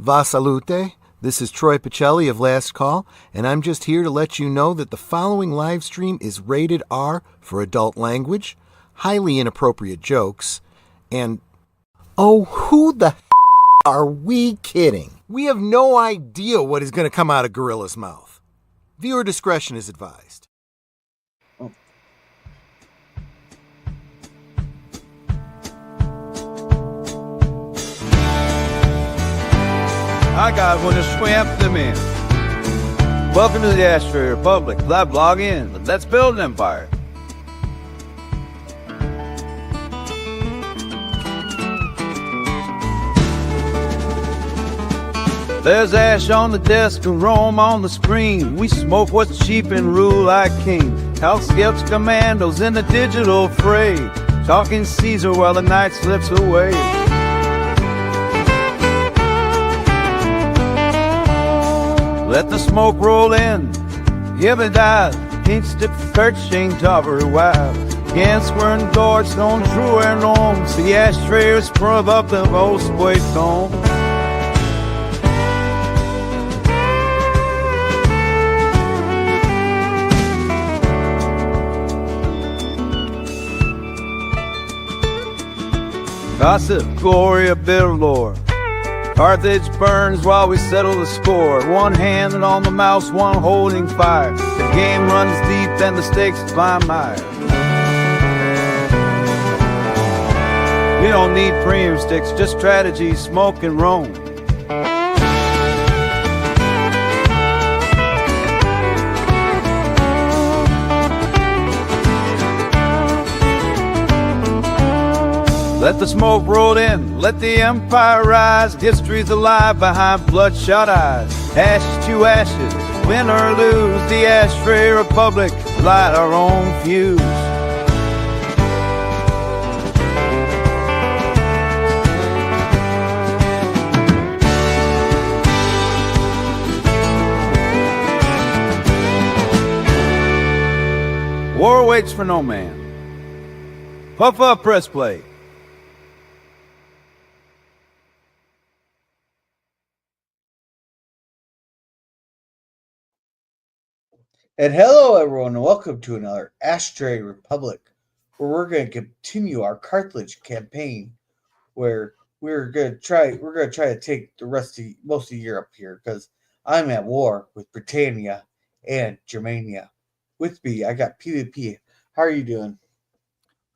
Va salute. This is Troy Pacelli of Last Call, and I'm just here to let you know that the following live stream is rated R for adult language, highly inappropriate jokes, and oh, who the are we kidding? We have no idea what is going to come out of Gorilla's mouth. Viewer discretion is advised. I got one to swamp them in. Welcome to the Ashtray Republic. Live log in. Let's build an empire. There's ash on the desk and Rome on the screen. We smoke what's cheap and rule like kings. Health scouts commandos in the digital fray. Talking Caesar while the night slips away. Let the smoke roll in. Heaven dies. Instip searching tower wild. Against we're endorsed on true and norms. The ashtray is sprung up the most weight home. Gossip, glory, a bit of lore. Carthage burns while we settle the score. One hand on the mouse, one holding fire. The game runs deep and the stakes climb higher. We don't need premium sticks, just strategy, smoke and roam. Let the smoke roll in, let the empire rise. History's alive behind bloodshot eyes. Ashes to ashes, win or lose. The Ashtray Republic, light our own fuse. War waits for no man. Puff up, press play. And hello, everyone, and welcome to another Ashtray Republic, where we're going to continue our Cartledge campaign, where we're going to try to take the most of Europe here, because I'm at war with Britannia and Germania. With me, I got PvP. How are you doing?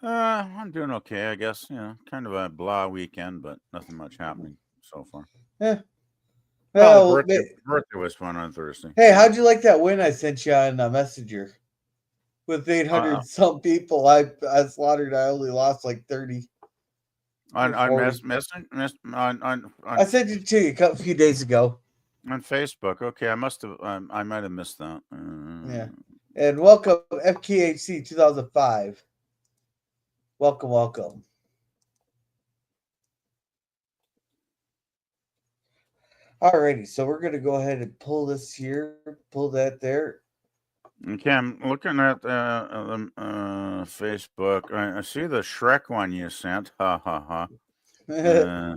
I'm doing okay, I guess. Kind of a blah weekend, but nothing much happening so far. Yeah. Well, birthday was fun on Thursday. Hey, how'd you like that win I sent you on Messenger? With 800 some people, I slaughtered. I only lost like 30. I sent it to you a few days ago on Facebook. Okay, I must have. I might have missed that. Yeah, and welcome FKHC 2005. Welcome. Alrighty, so we're going to go ahead and pull this here, pull that there. Okay, I'm looking at Facebook. I see the Shrek one you sent. Ha ha ha.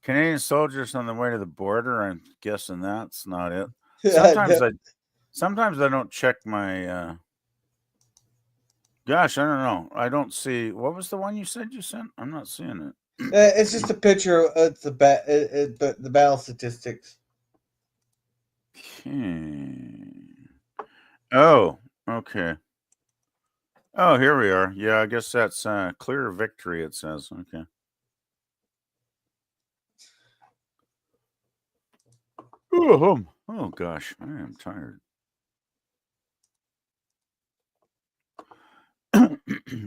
Canadian soldiers on the way to the border. I'm guessing that's not it. Sometimes I don't check my. Gosh, I don't know. I don't see. What was the one you said you sent? I'm not seeing it. It's just a picture of the battle statistics. Oh, okay. Oh, here we are. Yeah, I guess that's clear victory, it says. Okay. Oh gosh, I am tired.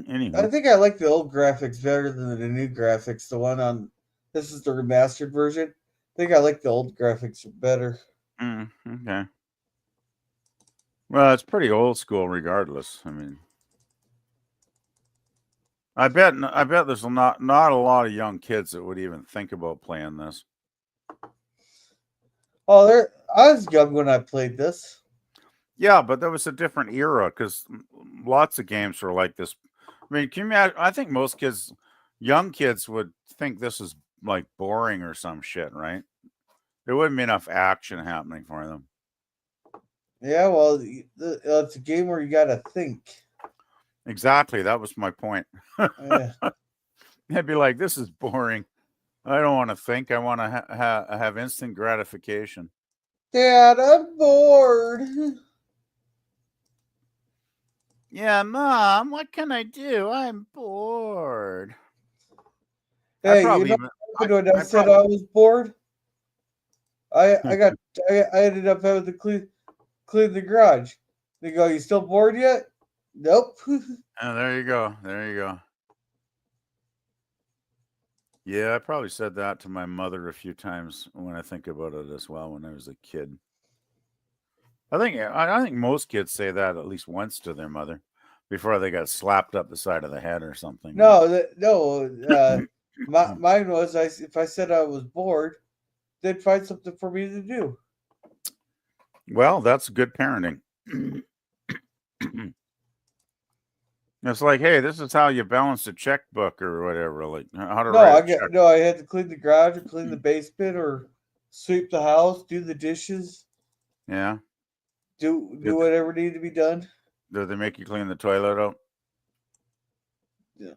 Anyway. I think I like the old graphics better than the new graphics. The one on this is the remastered version. I think I like the old graphics better. Okay. Well, it's pretty old school, regardless. I mean, I bet there's not a lot of young kids that would even think about playing this. Oh, I was young when I played this. Yeah, but there was a different era because lots of games were like this. I mean, can you imagine? I think most kids, young kids, would think this is like boring or some shit, right? There wouldn't be enough action happening for them. Yeah, well, it's a game where you got to think. Exactly. That was my point. Yeah. I'd be like, this is boring. I don't want to think. I want to have instant gratification. Dad, I'm bored. Yeah, Mom, what can I do? I'm bored. Hey, you know what happened when I said I was bored? I ended up having to clean the garage. They go, you still bored yet? Nope. Oh, there you go. There you go. Yeah, I probably said that to my mother a few times when I think about it as well when I was a kid. I think most kids say that at least once to their mother before they got slapped up the side of the head or something. No. Mine was if I said I was bored, they'd find something for me to do. Well, that's good parenting. It's like, hey, this is how you balance a checkbook or whatever. Like how to write a check. I had to clean the garage or clean the basement or sweep the house, do the dishes. Yeah. Do whatever needed to be done. Do they make you clean the toilet out? Yeah.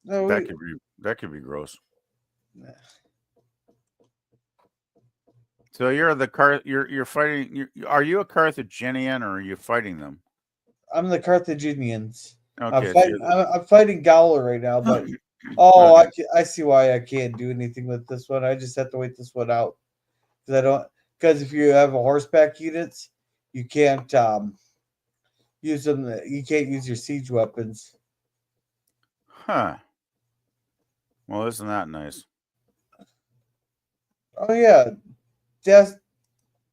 No, that could be gross. Nah. So you're fighting. Are you a Carthaginian or are you fighting them? I'm the Carthaginians. Okay, I'm fighting Gowler right now, but okay. I see why I can't do anything with this one. I just have to wait this one out because if you have a horseback units, you can't use them. You can't use your siege weapons. Huh. Well, isn't that nice? Oh yeah,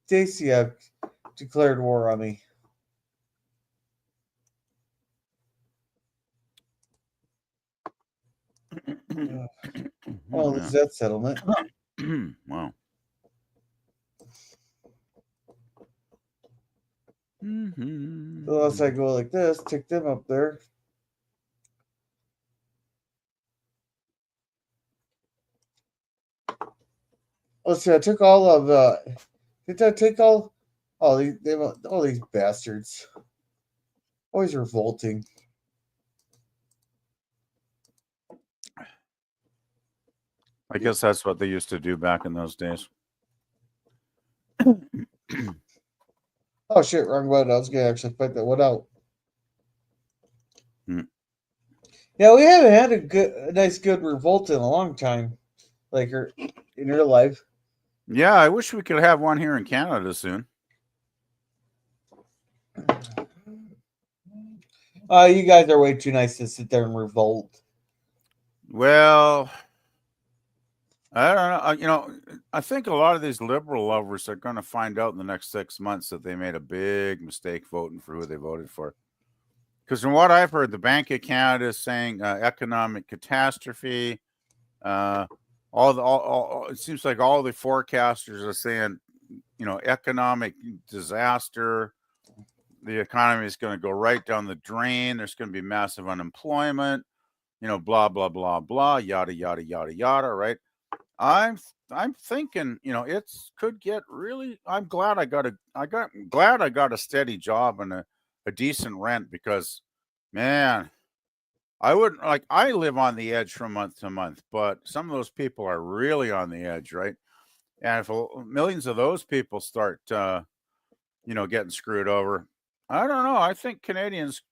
Dacia declared war on me. Well, is that settlement? Wow. Unless I go like this, take them up there. Let's see. I took all of. Did I take all? Oh, all these bastards. Always revolting. I guess that's what they used to do back in those days. Oh shit! Wrong button. I was gonna actually fight that one out. Yeah, we haven't had a nice good revolt in a long time, like in real life. Yeah, I wish we could have one here in Canada soon. You guys are way too nice to sit there and revolt. Well, I don't know. I think a lot of these liberal lovers are going to find out in the next 6 months that they made a big mistake voting for who they voted for. Because from what I've heard, the Bank of Canada is saying economic catastrophe. It seems like all the forecasters are saying, economic disaster. The economy is going to go right down the drain. There's going to be massive unemployment. Blah blah blah blah, yada yada yada yada. Right? I'm thinking, it could get really. I'm glad I got a steady job and a decent rent because, man, I wouldn't I live on the edge from month to month, but some of those people are really on the edge, right? And if millions of those people start, getting screwed over, I don't know. I think Canadians,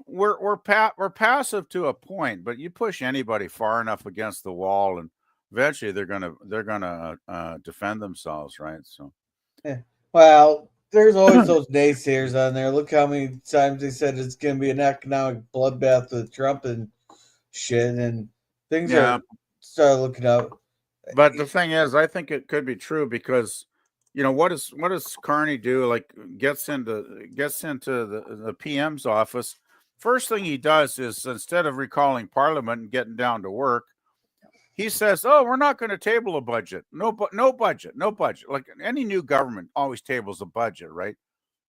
we're passive to a point, but you push anybody far enough against the wall, and eventually they're gonna defend themselves, right? So, yeah. Well, there's always those naysayers on there. Look how many times they said it's going to be an economic bloodbath with Trump and shit, and things are started looking up. But the thing is, I think it could be true because, what does Carney do? Like gets into the PM's office. First thing he does is instead of recalling Parliament and getting down to work, he says, "Oh, we're not going to table a budget. No budget. Like any new government always tables a budget, right?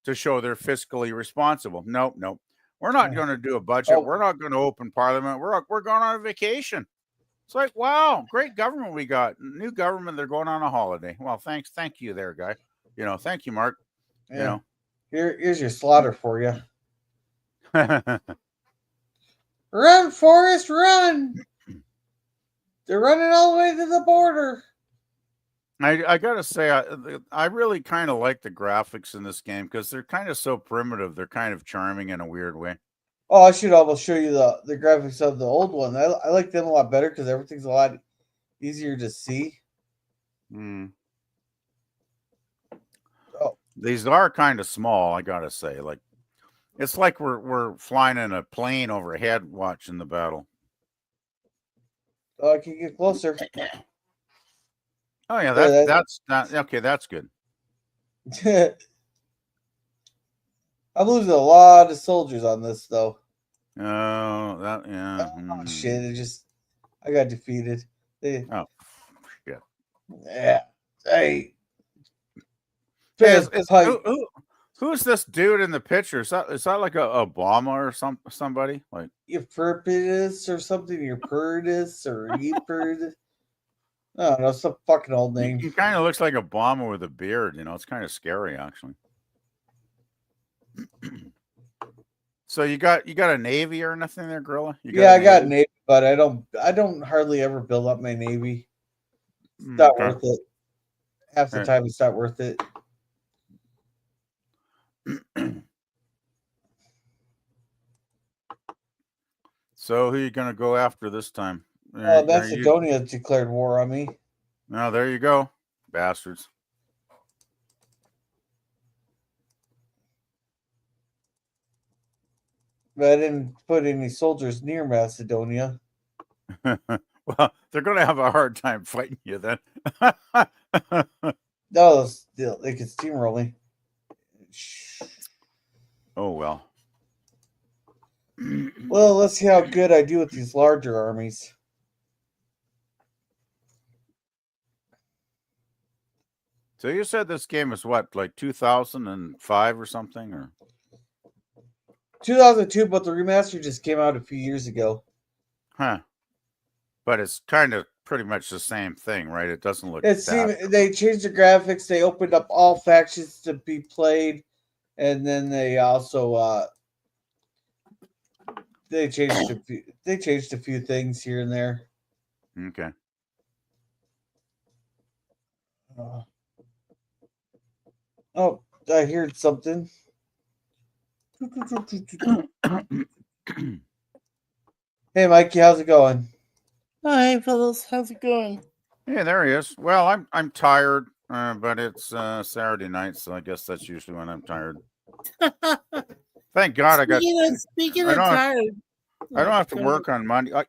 To show they're fiscally responsible. No. We're not going to do a budget. We're not going to open Parliament. We're going on a vacation. It's like, wow, great government we got. New government, they're going on a holiday. Well, thank you there, guy. Thank you, Mark. Yeah. Here's your slaughter for you. Run, Forrest, run! They're running all the way to the border. I gotta say, I really kind of like the graphics in this game because they're kind of so primitive. They're kind of charming in a weird way. Oh, I should almost show you the graphics of the old one. I like them a lot better because everything's a lot easier to see. Mm. Oh, These are kind of small, I gotta say. Like, it's like we're flying in a plane overhead watching the battle. oh, I can get closer. Oh yeah, that's not okay. That's good. I'm losing a lot of soldiers on this though. Oh, yeah. Oh shit! I got defeated. Oh shit! Yeah. Hey. Who's this dude in the picture? Is that like a Obama or somebody? Like Euphurpidus or something? Euphurpidus or Euphurpidus? I don't know, some fucking old name. He kind of looks like Obama with a beard. It's kind of scary, actually. So you got a navy or nothing there, Gorilla? I got a navy, but I don't hardly ever build up my navy. It's not worth it. Half the time, it's not worth it. So who are you gonna go after this time? Macedonia declared war on me. No, there you go, bastards. But I didn't put any soldiers near Macedonia. Well, they're gonna have a hard time fighting you then. No, they can steamroll me. Oh well. Well, let's see how good I do with these larger armies. So you said this game is what, like 2005 or something, or 2002, but the remaster just came out a few years ago. Huh. But it's kind of pretty much the same thing, right? It doesn't look they changed the graphics, they opened up all factions to be played, and then they also they changed a few things here and there. Okay. Oh, I heard something. Hey, Mikey, how's it going? Hi, fellas. How's it going? Yeah, there he is. Well, I'm tired, but it's Saturday night, so I guess that's usually when I'm tired. Thank God Speaking of tired, I don't have to work on Monday. I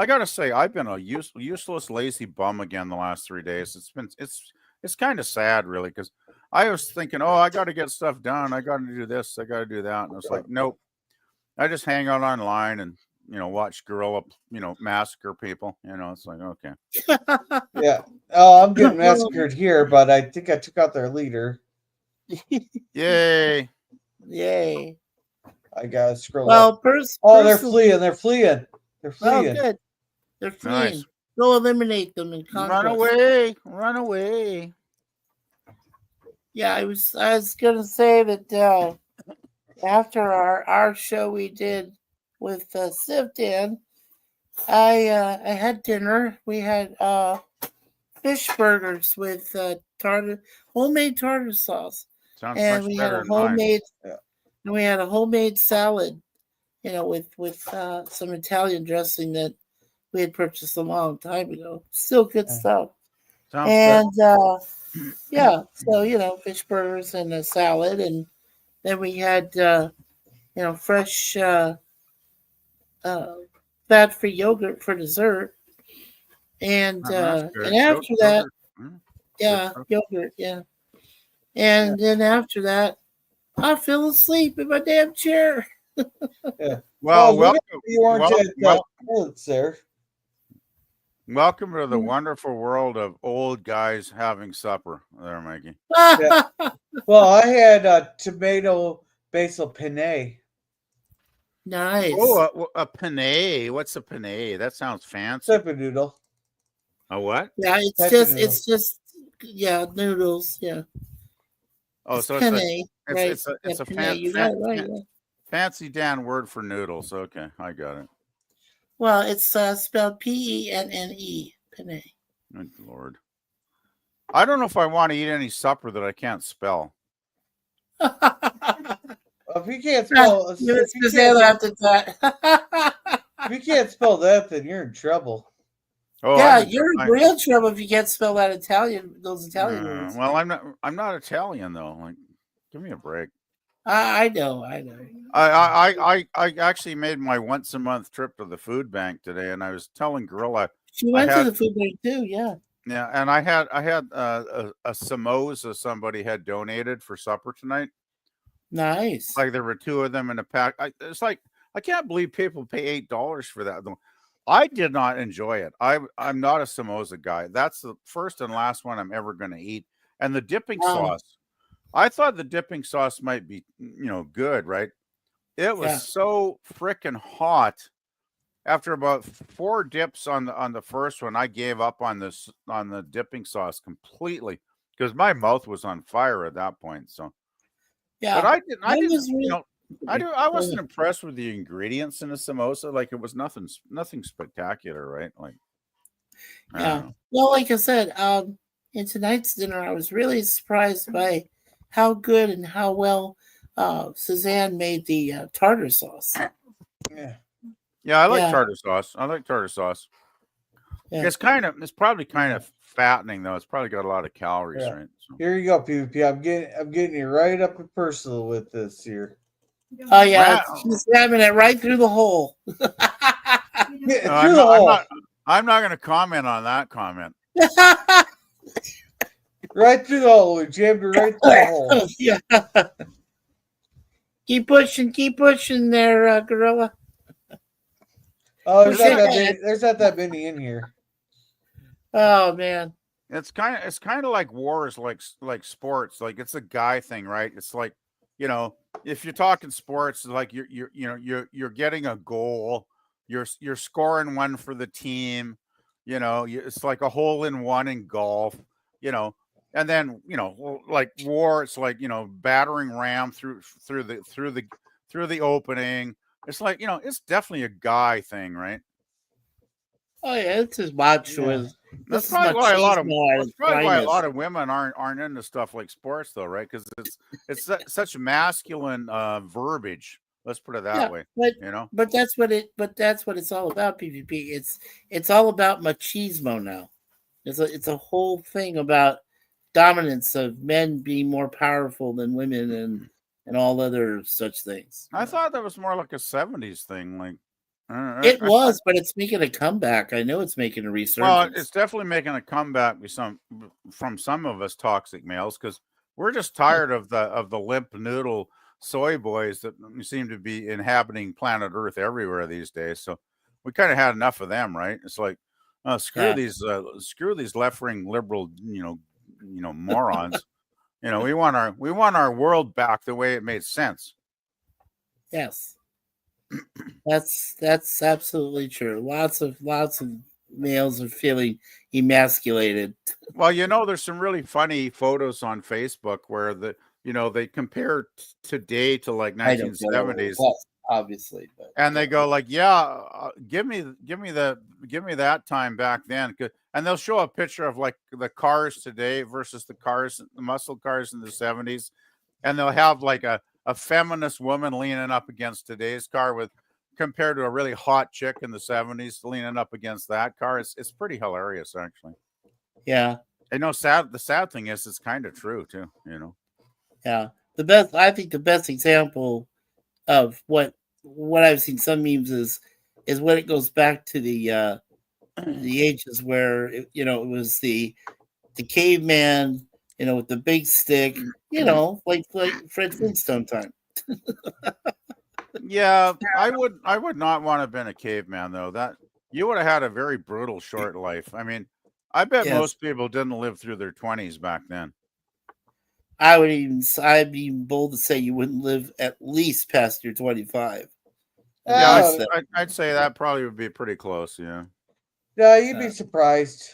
gotta say, I've been a useless, lazy bum again the last 3 days. It's kind of sad, really, because I was thinking, oh, I got to get stuff done. I got to do this. I got to do that, and it's like, nope. I just hang out online and watch Gorilla, massacre people. It's like, okay. Yeah. Oh, I'm getting massacred here, but I think I took out their leader. Yay! Yay! I gotta scroll. Well, they're fleeing. They're fleeing. Oh, good. They're fleeing. Nice. Go eliminate them and conquest. Run away. Yeah, I was gonna say that after our show we did with Sivdan, I had dinner. We had fish burgers with homemade tartar sauce. Sounds and much we better had a homemade than and we had a homemade salad, with some Italian dressing that we had purchased a long time ago. Still good stuff. Sounds and yeah, so fish burgers and a salad, and then we had fresh fat-free yogurt for dessert, and after that, yogurt, and then after that, I fell asleep in my damn chair. Yeah. Well, welcome to the wonderful world of old guys having supper. There, Mikey. Yeah. Well, I had tomato basil penne. Nice. Oh, a penne. What's a penne? That sounds fancy. Type of noodle. A what? Yeah, it's just noodles. Yeah. Oh, It's so penne, right? it's a penne. You got it right. Yeah. fancy Dan word for noodles. Okay, I got it. Well, it's spelled Penne. Penne. Good Lord. I don't know if I want to eat any supper that I can't spell. If you can't spell, if you can't spell that, then you're in trouble. Oh, yeah, you're in real trouble if you can't spell that Italian. Those Italian words. Well, I'm not Italian though. Like, give me a break. I know. I actually made my once a month trip to the food bank today, and I was telling Gorilla she went to the food bank too. Yeah. Yeah, and I had a samosa somebody had donated for supper tonight. Nice. Like there were 2 of them in a pack. It's like I can't believe people pay $8 for that. I did not enjoy it. I'm not a samosa guy. That's the first and last one I'm ever going to eat. And the dipping sauce, I thought the dipping sauce might be, good, right? It was so freaking hot. After about 4 dips on the first one, I gave up on the dipping sauce completely because my mouth was on fire at that point. So, but I wasn't impressed with the ingredients in a samosa. Like it was nothing spectacular, right? Like, well, like I said, in tonight's dinner, I was really surprised by how good and how well Suzanne made the tartar sauce. Yeah, I like tartar sauce. Yeah. It's probably kind of fattening though. It's probably got a lot of calories, right? So. Here you go, PvP. I'm getting you right up and personal with this here. Oh yeah, she's having it right through the hole. I'm not going to comment on that comment. Right through the hole. We jammed her right through the hole. Yeah. Keep pushing there, Gorilla. Oh, there's not that many in here. Oh man, it's kind of like wars, like sports. Like it's a guy thing, right? It's like if you're talking sports, like you're getting a goal, you're scoring one for the team. It's like a hole in one in golf. And then like war, it's like battering ram through the opening. It's like it's definitely a guy thing, right? Oh yeah, it's as macho as. That's probably why a lot of women aren't into stuff like sports, though, right? Because it's such masculine verbiage. Let's put it that way. But that's what it's all about. PvP. It's all about machismo now. It's a whole thing about dominance of men being more powerful than women and all other such things. I thought that was more like a 70s thing. Like it was, but it's making a comeback. I know it's making a resurgence. Well, it's definitely making a comeback from some of us toxic males because we're just tired of the limp noodle soy boys that seem to be inhabiting planet Earth everywhere these days. So we kind of had enough of them, right? It's like screw these left-wing liberal morons. We want our world back the way it made sense. Yes. That's absolutely true. Lots of males are feeling emasculated. Well, there's some really funny photos on Facebook where they compare today to like 1970s, obviously, and they go like, give me that time back then, and they'll show a picture of like the cars today versus the muscle cars in the 70s, and they'll have like a feminist woman leaning up against today's car compared to a really hot chick in the 70s leaning up against that car. It's pretty hilarious, actually. Yeah. The sad thing is it's kind of true too, Yeah. I think the best example of what I've seen some memes is when it goes back to the ages where it was the caveman, with the big stick, like Fred Flintstone time. Yeah, I would not want to have been a caveman though. That you would have had a very brutal short life. I mean, I bet most people didn't live through their 20s back then. I'd be bold to say you wouldn't live at least past your 25. Yeah, I'd say that probably would be pretty close. Yeah. Yeah, you'd be surprised.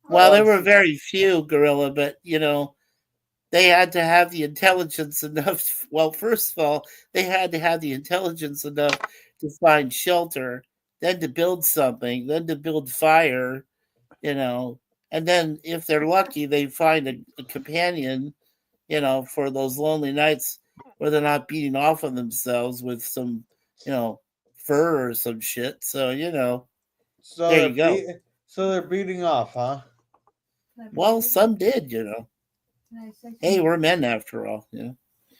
Well, there were very few, Gorilla, but they had to have the intelligence enough. Well, first of all, they had to have the intelligence enough to find shelter, then to build something, then to build fire, and then if they're lucky, they find a companion, for those lonely nights where they're not beating off on themselves with some, fur or some shit. So, so there you go. So they're beating off, huh? Well, some did, Can I say something? Hey, we're men after all, Can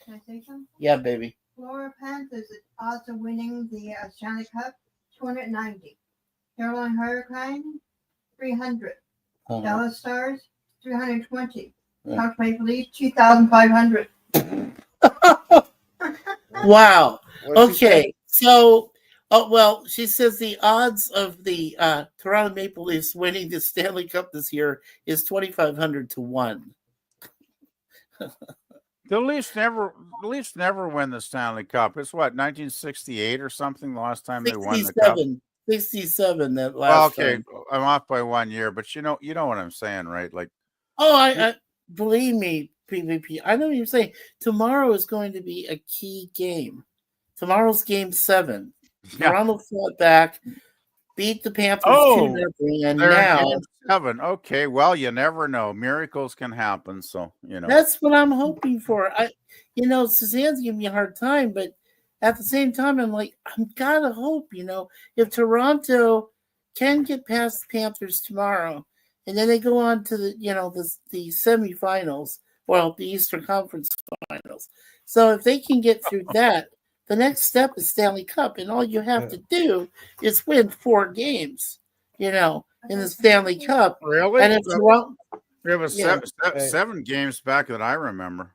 I say something? Yeah, baby. Florida Panthers, the odds of winning the Stanley Cup, 290. Carolina Hurricane, 300. Dallas Stars, 320. Toronto Maple Leafs, 2,500. Wow. Okay. So, she says the odds of the Toronto Maple Leafs winning the Stanley Cup this year is 2,500 to 1. The Leafs never win the Stanley Cup. It's what, 1968 or something, the last time they won the cup. 67 that last time. I'm off by 1 year, but you know what I'm saying, right? Like, I believe me, PvP. I know what you're saying. Tomorrow is going to be a key game. Tomorrow's game 7. Toronto fought back, beat the Panthers 2-0, and now game 7. Okay, well, you never know. Miracles can happen, so that's what I'm hoping for. Suzanne's giving me a hard time, but at the same time, I'm like, I'm gotta hope. If Toronto can get past the Panthers tomorrow, and then they go on to the semifinals, the Eastern Conference Finals. So if they can get through that, the next step is Stanley Cup, and all you have to do is win 4 games, in the Stanley Cup. Really? And if Toronto, there was 7 games back that I remember.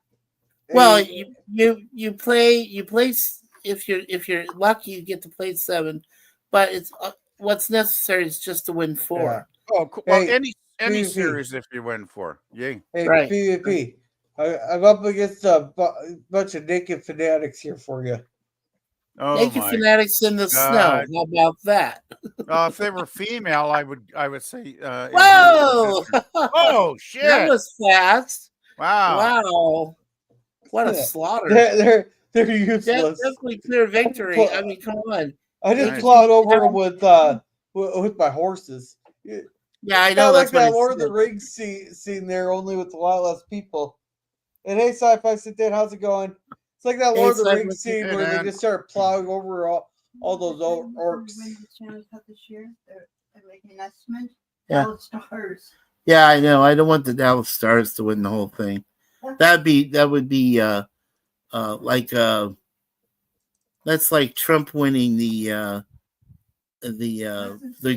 Well, you play if you're lucky, you get to play 7, but it's what's necessary is just to win 4. Yeah. Oh, well, any series if you win 4, yay. Hey, right. PvP, I'm up against a bunch of naked fanatics here for you. Oh, naked fanatics in the snow. How about that? If they were female, I would say. Whoa! Oh shit! That was fast. Wow! What a slaughter! They're useless. That's definitely clear victory. I mean, come on. I just plowed over them with my horses. Yeah, I know. That's like that Lord of the Rings scene there, only with a lot less people. And hey, Sci-Fi Sit Down, how's it going? It's like that Lord of the Rings scene where they just start plowing over all those orcs. Win the Stanley Cup this year. They're making an estimate. Yeah. Dallas Stars. Yeah, I know. I don't want the Dallas Stars to win the whole thing. That would be that's like Trump winning the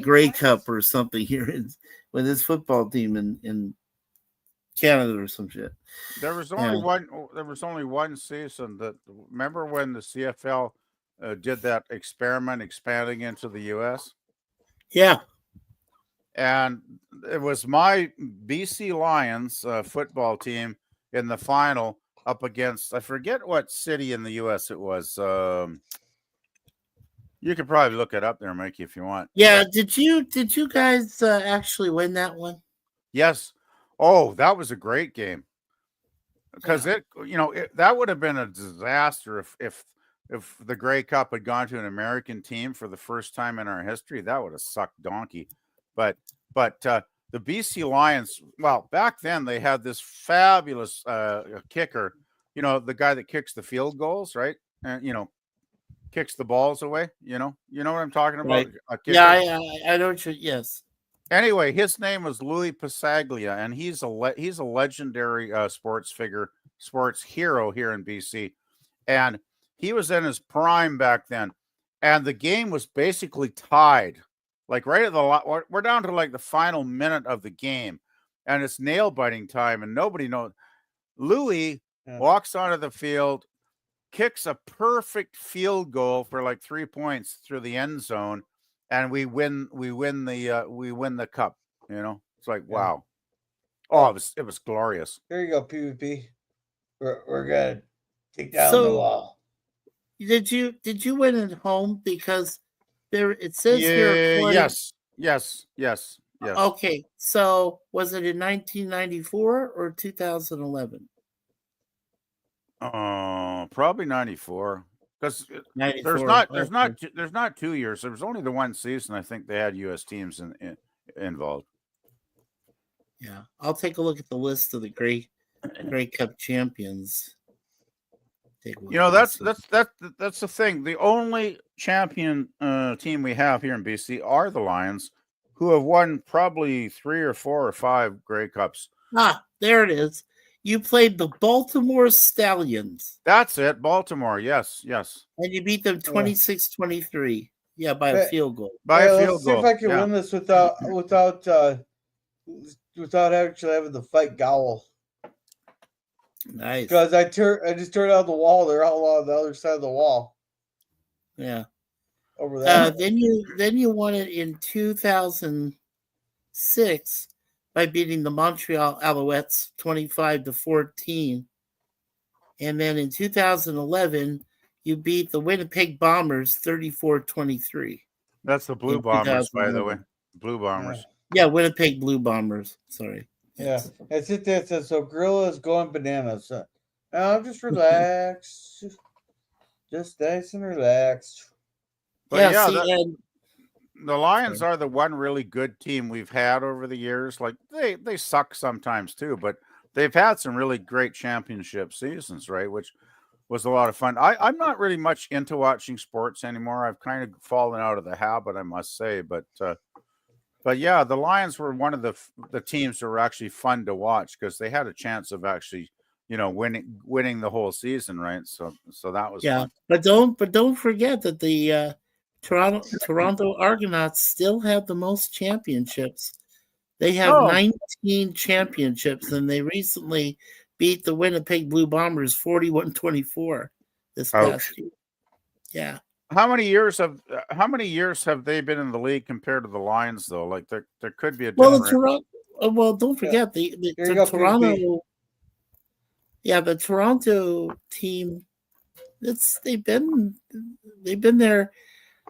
Grey Cup or something here with his football team in Canada or some shit. There was only one. There was only one season that. Remember when the CFL did that experiment expanding into the U.S.? Yeah, and it was my BC Lions football team in the final up against, I forget what city in the U.S. it was. You could probably look it up there, Mikey, if you want. Yeah, did you guys actually win that one? Yes. Oh, that was a great game. Because that would have been a disaster if the Grey Cup had gone to an American team for the first time in our history. That would have sucked donkey. But the BC Lions, well, back then they had this fabulous kicker. The guy that kicks the field goals, right? And kicks the balls away. You know what I'm talking about? Right. Yeah, I know. Yes. Anyway, his name was Louis Pasaglia, and he's a legendary sports hero here in BC, and he was in his prime back then. And the game was basically tied, like right at the we're down to like the final minute of the game, and it's nail biting time, and nobody knows. Louis walks onto the field, kicks a perfect field goal for like 3 points through the end zone. And we win the cup. It's like, wow. Oh, it was glorious. Here you go, PvP. We're gonna take down the wall. Did you win at home? Because there it says here. Yeah, yes. Okay, so was it in 1994 or 2011? Probably 94. Because 94. there's not 2 years. There was only the one season. I think they had U.S. teams involved. Yeah, I'll take a look at the list of the Grey Cup champions. That's the thing. The only champion team we have here in BC are the Lions, who have won probably 3 or 4 or 5 Grey Cups. There it is. You played the Baltimore Stallions. That's it, Baltimore. Yes. And you beat them 26-23. Yeah, by a field goal. Let's see if I can win this without actually having to fight Gowl. Nice. Because I just turned out the wall. They're all on the other side of the wall. Yeah. Over there. Then you won it in 2006 by beating the Montreal Alouettes 25-14. And then in 2011, you beat the Winnipeg Bombers 34-23. That's the Blue Bombers, by the way. Blue Bombers. Yeah, Winnipeg Blue Bombers. Sorry. Yeah. It's it that says so Gorilla's going bananas. Now just relax. Just nice and relaxed. But the Lions are the one really good team we've had over the years. Like they suck sometimes too, but they've had some really great championship seasons, right? Which was a lot of fun. I'm not really much into watching sports anymore. I've kind of fallen out of the habit, I must say. But yeah, the Lions were one of the teams that were actually fun to watch because they had a chance of actually, winning the whole season, right? So that was fun. But don't forget that the Toronto Argonauts still have the most championships. They have 19 championships, and they recently beat the Winnipeg Blue Bombers 41-24 this past year. Yeah. How many years have they been in the league compared to the Lions, though? Like there could be a difference. Don't forget the Toronto. Yeah, the Toronto team. They've been there.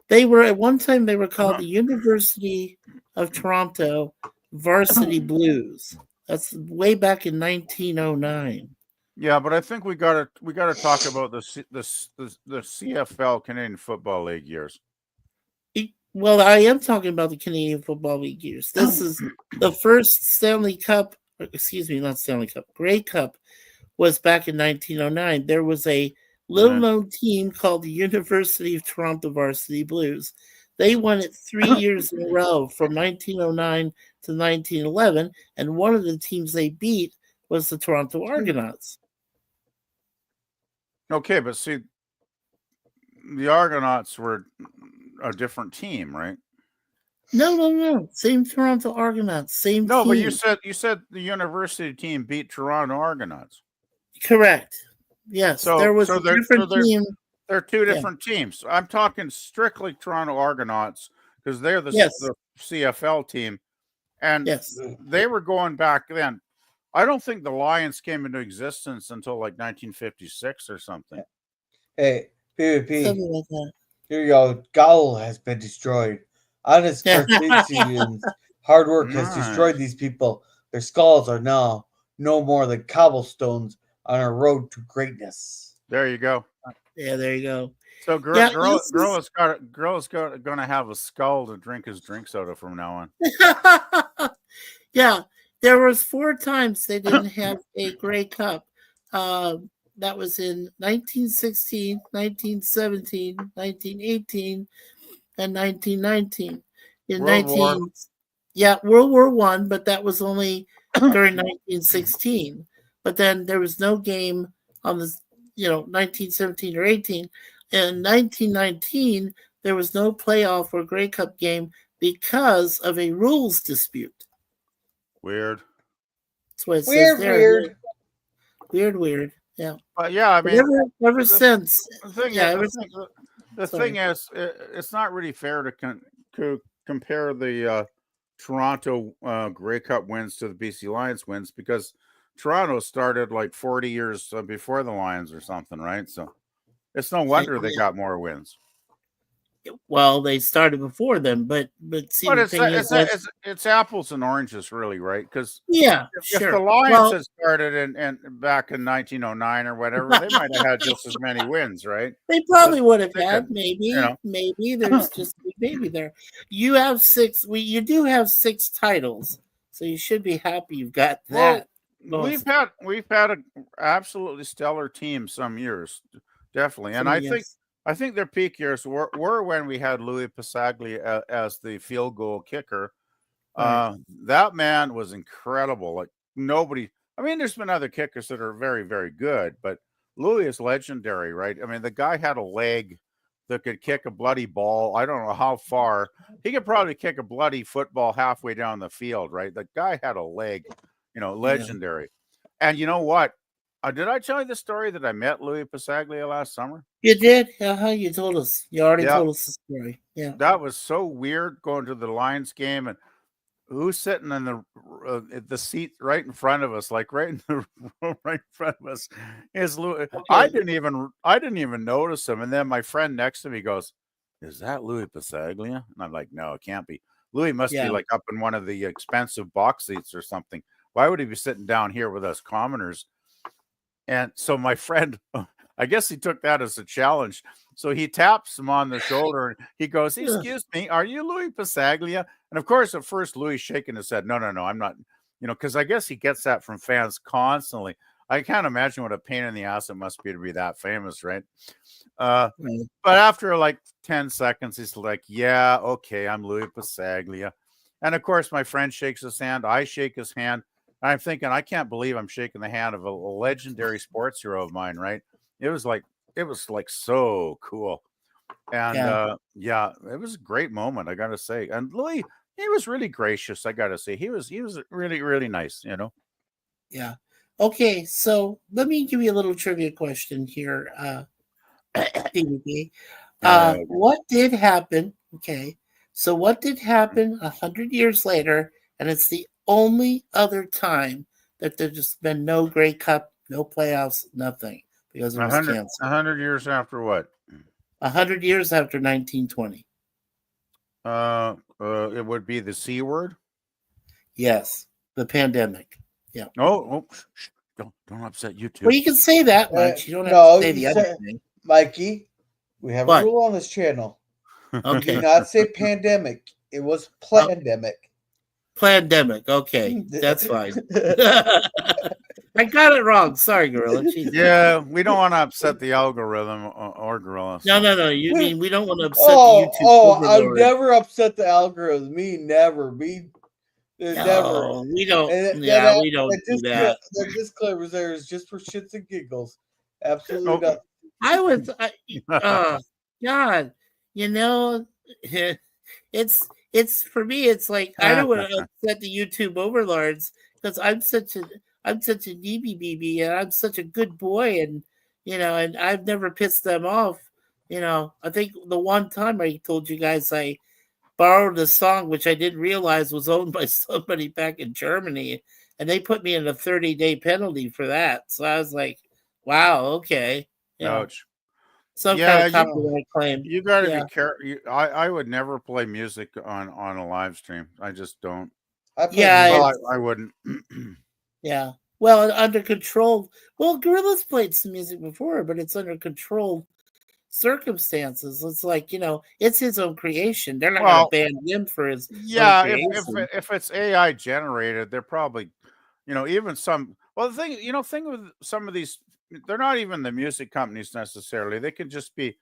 They were at one time they were called the University of Toronto Varsity Blues. That's way back in 1909. Yeah, but I think we gotta talk about the CFL, Canadian Football League years. Well, I am talking about the Canadian Football League years. This is the first Stanley Cup. Excuse me, not Stanley Cup. Grey Cup was back in 1909. There was a little-known team called the University of Toronto Varsity Blues. They won it 3 years in a row from 1909 to 1911, and one of the teams they beat was the Toronto Argonauts. Okay, but see, the Argonauts were a different team, right? No. Same Toronto Argonauts, same team. But you said the university team beat Toronto Argonauts. Correct. Yes, there was a different team. They're two different teams. I'm talking strictly Toronto Argonauts because they're the CFL team, and they were going back then. I don't think the Lions came into existence until like 1956 or something. Hey, PvP. Something like that. Here you go. Gowl has been destroyed. Honest Carthagians' hard work has destroyed these people. Their skulls are now no more than cobblestones on our road to greatness. There you go. Yeah, there you go. So, Gorilla's going to have a skull to drink his drinks out of from now on. Yeah, there was 4 times they didn't have a Grey Cup. That was in 1916, 1917, 1918, and 1919. World War I, but that was only during 1916. But then there was no game on the 1917 or 18. In 1919, there was no playoff or Grey Cup game because of a rules dispute. Weird. That's what it says there. Weird. Yeah. Yeah, I mean, ever since. The thing is, it's not really fair to compare the Toronto Grey Cup wins to the BC Lions wins because Toronto started like 40 years before the Lions or something, right? So, It's no wonder they got more wins. Well, they started before them, but see, But the thing is, it's apples and oranges, really, right? Because yeah, if the Lions had started in back in 1909 or whatever, they might have had just as many wins, right? They probably would have had maybe. There's just maybe there. You have 6. You do have 6 titles, so you should be happy you've got that. Well, we've had an absolutely stellar team some years, definitely, and I think their peak years were when we had Louis Passaglia as the field goal kicker. Right. That man was incredible. Like nobody. I mean, there's been other kickers that are very, very good, but Louis is legendary, right? I mean, the guy had a leg that could kick a bloody ball. I don't know how far. He could probably kick a bloody football halfway down the field, right? The guy had a leg, legendary. Yeah. And you know what? Did I tell you the story that I met Louis Passaglia last summer? You did? You told us. You already told us the story. Yeah. That was so weird going to the Lions game, and who's sitting in the seat right in front of us, like right in the room right in front of us, is Louis. Okay. I didn't even notice him, and then my friend next to me goes, "Is that Louis Passaglia?" And I'm like, "No, it can't be. Louis must be like up in one of the expensive box seats or something. Why would he be sitting down here with us commoners?" And so my friend, I guess he took that as a challenge. So he taps him on the shoulder and he goes, "Excuse me, are you Louis Passaglia?" And of course, at first, Louis shaking his head, no, I'm not, because I guess he gets that from fans constantly. I can't imagine what a pain in the ass it must be to be that famous, right? But after like 10 seconds, he's like, "Yeah, okay, I'm Louis Passaglia." And of course, my friend shakes his hand. I shake his hand. I'm thinking, I can't believe I'm shaking the hand of a legendary sports hero of mine, right? It was like so cool. And it was a great moment, I gotta say. And Louis, he was really gracious, I gotta say. He was really, really nice, Yeah. Okay, so let me give you a little trivia question here, DVB. What did happen? Okay, so what did happen 100 years later? And it's the only other time that there's just been no Grey Cup, no playoffs, nothing, because it was canceled. 100 years after what? 100 years after 1920. It would be the C word? Yes, the pandemic. Yeah. Oh, don't upset you two. Well, you can say that much. You don't have to say the other thing. Mikey, we have a rule on this channel. Okay. Do not say pandemic. It was plandemic. Plandemic. Okay, that's fine. I got it wrong. Sorry, Gorilla. Jesus. Yeah, we don't want to upset the algorithm or Gorilla. So. No. You mean we don't want to upset the YouTube? I've never upset the algorithm. Me never. No, we don't. We don't do that. The disclaimer there is just for shits and giggles. Absolutely not. God, it's for me. It's like I don't want to upset the YouTube overlords because I'm such a DBBB and I'm such a good boy and I've never pissed them off. I think the one time I told you guys I borrowed a song which I didn't realize was owned by somebody back in Germany, and they put me in a 30-day penalty for that. So I was like, "Wow, okay." Ouch. Some kind of copyright claim. You got to be careful. I would never play music on a live stream. I just don't. I wouldn't. Yeah. Well, under control. Well, Gorilla's played some music before, but it's under controlled circumstances. It's like, it's his own creation. They're not going to ban him for his own creation. If it's AI generated, they're probably, even some. Well, the thing with some of these, they're not even the music companies necessarily. They can just be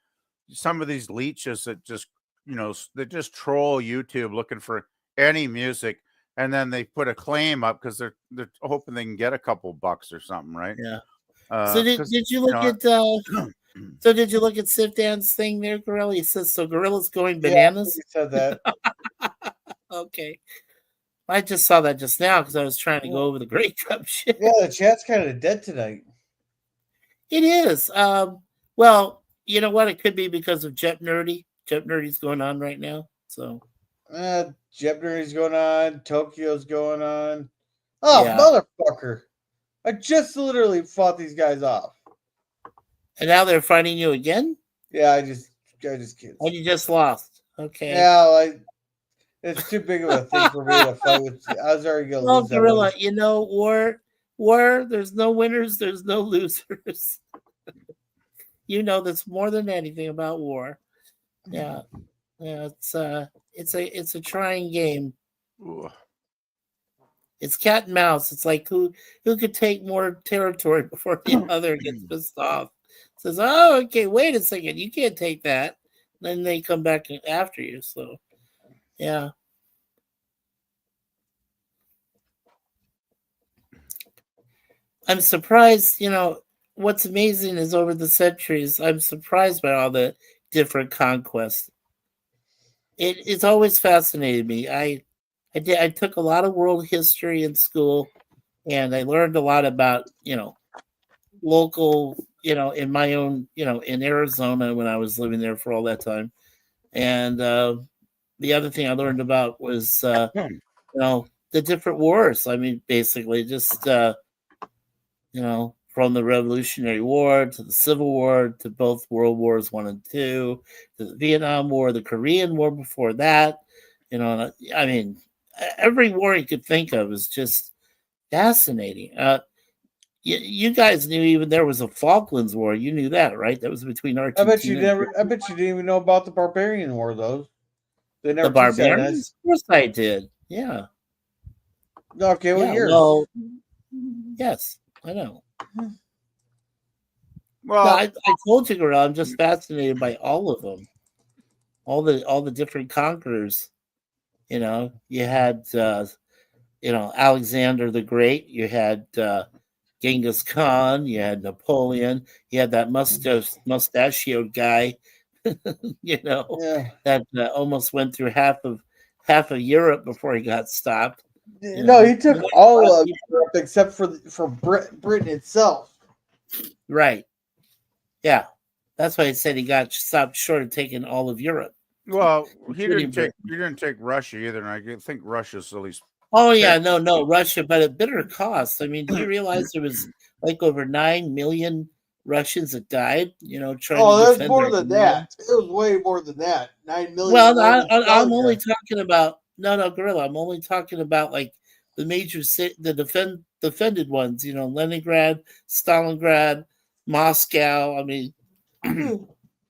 some of these leeches that just, they just troll YouTube looking for any music, and then they put a claim up because they're hoping they can get a couple bucks or something, right? Yeah. So did you look at? So did you look at Sifdan's thing there, Gorilla? He says so. Gorilla's going bananas. Yeah, he said that. Okay. I just saw that just now because I was trying to go over the Grey Cup shit. Yeah, the chat's kind of dead tonight. It is. Well, you know what? It could be because of Jet Nerdy. Jet Nerdy's going on right now. So Jet Nerdy's going on. Tokyo's going on. Oh, motherfucker. I just literally fought these guys off. And now they're fighting you again? Yeah, I just can't. Oh, you just lost. Okay. Yeah, like it's too big of a thing for me to fight with. I was already gonna lose that Gorilla, one. you know, war, there's no winners, there's no losers. You know this more than anything about war. Yeah. Yeah, it's a trying game. Ooh. It's cat and mouse. It's like who could take more territory before the other gets pissed off. Says, oh, okay, wait a second, you can't take that. Then they come back after you. So, yeah. I'm surprised, what's amazing is over the centuries, I'm surprised by all the different conquests. It's always fascinated me. I took a lot of world history in school, and I learned a lot about, local, in my own, in Arizona when I was living there for all that time. And the other thing I learned about was, the different wars. I mean, basically just, from the Revolutionary War to the Civil War to both World Wars I and II, to the Vietnam War, the Korean War before that. I mean, every war you could think of is just fascinating. You guys knew even there was a Falklands War. You knew that, right? That was between Argentina. I bet you didn't even know about the Barbarian War, though. They never the Barbarians. Of course, I did. Yeah. Okay, what years? Well, yes, I know. Well, No, I told you, girl, I'm just fascinated by all of them, all the different conquerors. You had Alexander the Great. You had Genghis Khan. You had Napoleon. You had that mustachioed guy. That almost went through half of Europe before he got stopped. No, he took all of Europe except for Britain itself. Right. Yeah, that's why I said he got stopped short of taking all of Europe. Well, he didn't take Russia either, and I think Russia's at least. Oh yeah, no, Russia, but at bitter cost. I mean, do you realize there was like over 9 million Russians that died? Trying to defend. That's more than that. It was way more than that. 9 million. Well, I'm only talking about Gorilla. I'm only talking about like the major defended ones. Leningrad, Stalingrad, Moscow. I mean, it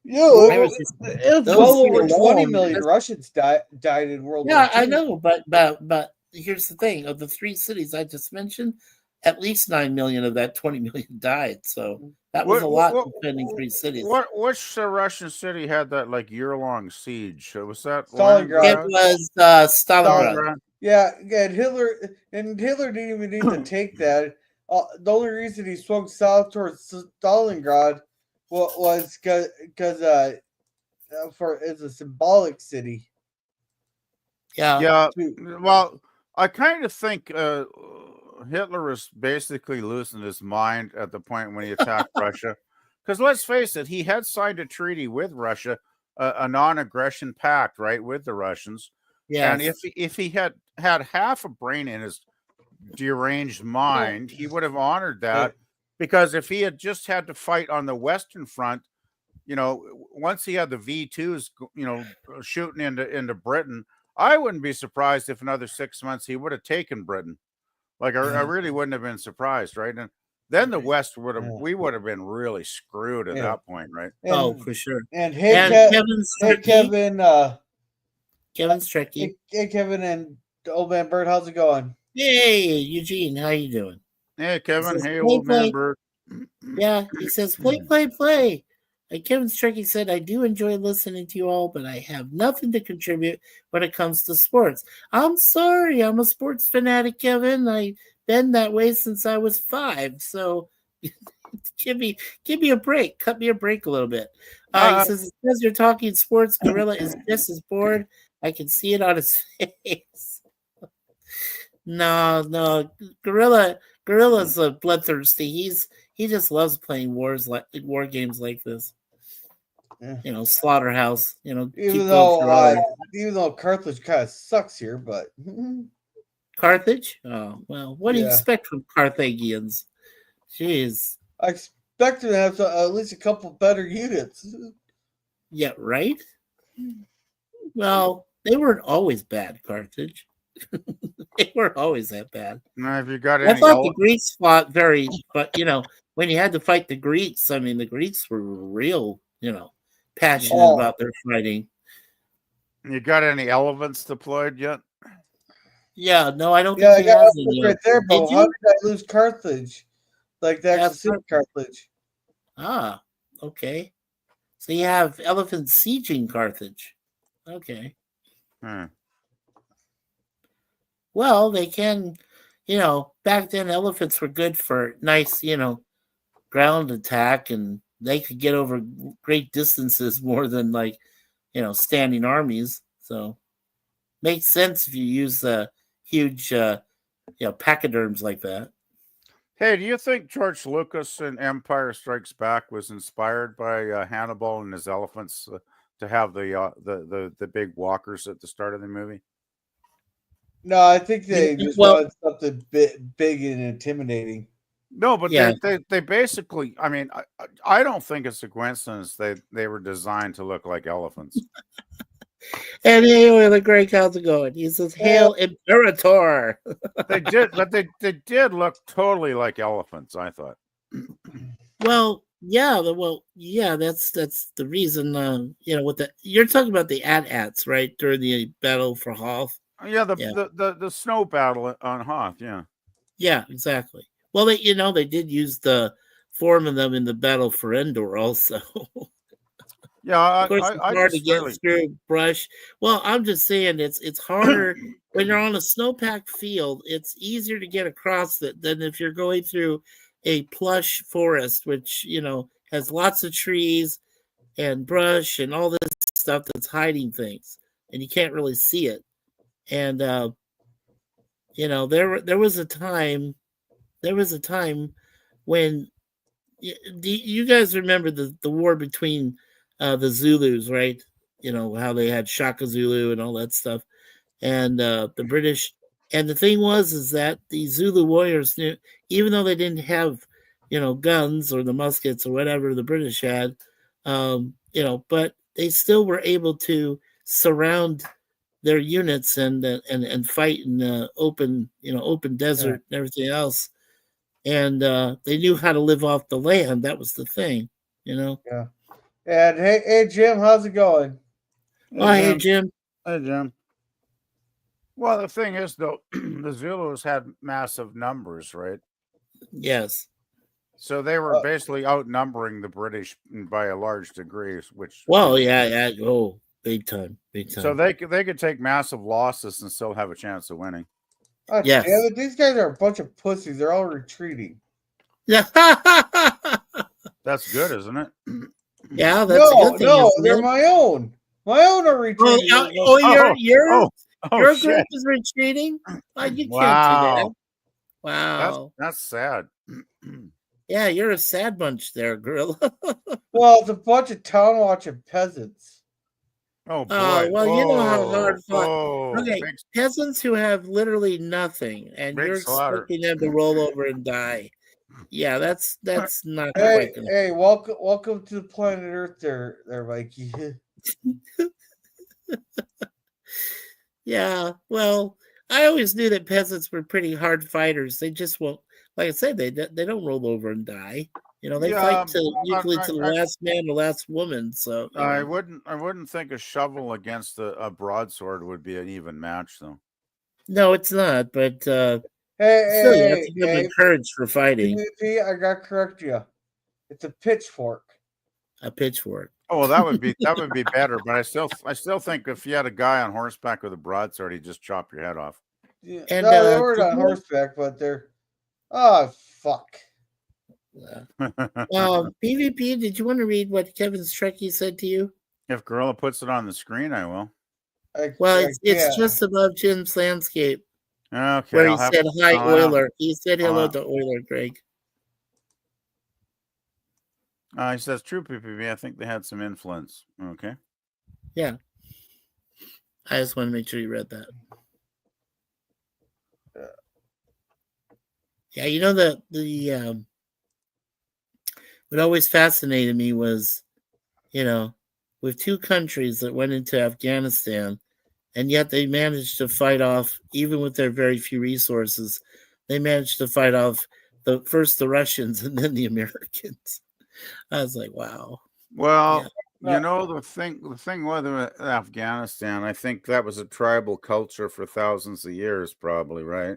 was well over 20 million Russians died in World War II. Yeah, I know, but here's the thing: of the three cities I just mentioned, at least 9 million of that 20 million died. So that was a lot defending three cities. Which Russian city had that like year-long siege? Was that Stalingrad? It was Stalingrad. Yeah, and Hitler didn't even need to take that. The only reason he swung south towards Stalingrad was because it's a symbolic city. Yeah. Well, I kind of think Hitler was basically losing his mind at the point when he attacked Russia. Because let's face it, he had signed a treaty with Russia, a non-aggression pact, right, with the Russians. Yeah. And if he had half a brain in his deranged mind, he would have honored that. Because if he had just had to fight on the Western Front, once he had the V2s, shooting into Britain, I wouldn't be surprised if another 6 months he would have taken Britain. Like I really wouldn't have been surprised, right? And then the West would have been really screwed at that point, right? For sure. And Kevin's tricky. Hey, Kevin and Old Man Bird, how's it going? Hey, Eugene, how you doing? Hey, Kevin. Says, hey, Old Man Bird. Yeah, he says, play. And Kevin's tricky said, I do enjoy listening to you all, but I have nothing to contribute when it comes to sports. I'm sorry, I'm a sports fanatic, Kevin. I've been that way since I was 5. So give me a break. Cut me a break a little bit. He says, because you're talking sports, Gorilla is just as bored. I can see it on his face. No, Gorilla's bloodthirsty. He just loves playing war games like this. Yeah. Slaughterhouse. Even though Carthage kind of sucks here, but Carthage. Oh well, what do you expect from Carthaginians? Jeez. I expect expect them to have at least a couple better units. Yeah, right? Well, they weren't always bad, Carthage. They weren't always that bad. Now, have you got I any? thought the Greeks fought very, but when you had to fight the Greeks, I mean, the Greeks were real, passionate about their fighting. You got any elephants deployed yet? Yeah, no, I don't think he has any. Right there, but how did I lose Carthage? Like the actual city Carthage. Ah, okay. So you have elephants sieging Carthage. Okay. Well, they can, back then elephants were good for nice, ground attack, and they could get over great distances more than standing armies. So makes sense if you use the huge, pachyderms like that. Hey, do you think George Lucas in Empire Strikes Back was inspired by Hannibal and his elephants to have the big walkers at the start of the movie? No, I think they just wanted something big and intimidating. No, but they basically, I mean, I don't think it's a coincidence they were designed to look like elephants. And anyway, the Greg, how's it going? He says, "Hail Imperator." They did, but they did look totally like elephants, I thought. Well, yeah, that's the reason. You're talking about the AT-ATs, right? During the battle for Hoth. Yeah, the snow battle on Hoth, yeah. Yeah, exactly. Well, they did use the form of them in the battle for Endor also. Yeah, of course, it's hard to get through brush. Well, I'm just saying it's harder when you're on a snowpacked field. It's easier to get across it than if you're going through a plush forest, which has lots of trees and brush and all this stuff that's hiding things, and you can't really see it. And there was a time when you guys remember the war between the Zulus, right? How they had Shaka Zulu and all that stuff, and the British. And the thing is that the Zulu warriors knew, even though they didn't have, guns or the muskets or whatever the British had, but they still were able to surround their units and fight in the open desert and everything else. And they knew how to live off the land. That was the thing, Yeah. And hey, Jim, how's it going? Hey, Jim. Hey, Jim. Well, the thing is, though, the Zulus had massive numbers, right? Yes. So they were basically outnumbering the British by a large degree, which. Well, yeah. Oh, big time. So they could take massive losses and still have a chance of winning. Yes. Damn it, these guys are a bunch of pussies. They're all retreating. Yeah. That's good, isn't it? Yeah, that's a good thing. No, they're my own. My own are retreating. Your group is retreating? Oh, you can't do that. Wow. That's sad. Yeah, you're a sad bunch there, Gorilla. Well, it's a bunch of town watching peasants. Oh boy! Well, you know how hard fought. Okay, peasants who have literally nothing, and you're expecting them to roll over and die. Yeah, that's not quite gonna. Hey, welcome to the planet Earth, there, Mikey. Yeah, well, I always knew that peasants were pretty hard fighters. They just won't, like I said, they don't roll over and die. They fight usually to the last man or last woman. So I wouldn't think a shovel against a broadsword would be an even match, though. No, it's not. But still, you have to give them courage for fighting. I got to correct you. It's a pitchfork. A pitchfork. Oh, well, that would be better. But I still think if you had a guy on horseback with a broadsword, he'd just chop your head off. Yeah, and they weren't on horseback, but they're fuck. PvP, did you want to read what Kevin's Trekkie said to you? If Gorilla puts it on the screen, I will. It's just above Jim's landscape. Okay. Where he said hi, Euler. He said hello to Euler, Greg. He says true PvP. I think they had some influence. Okay. Yeah. I just want to make sure you read that. Yeah, the what always fascinated me was, with two countries that went into Afghanistan, and yet they managed to fight off, even with their very few resources, they managed to fight off first the Russians and then the Americans. I was like, wow. Well, the thing with Afghanistan, I think that was a tribal culture for thousands of years, probably, right?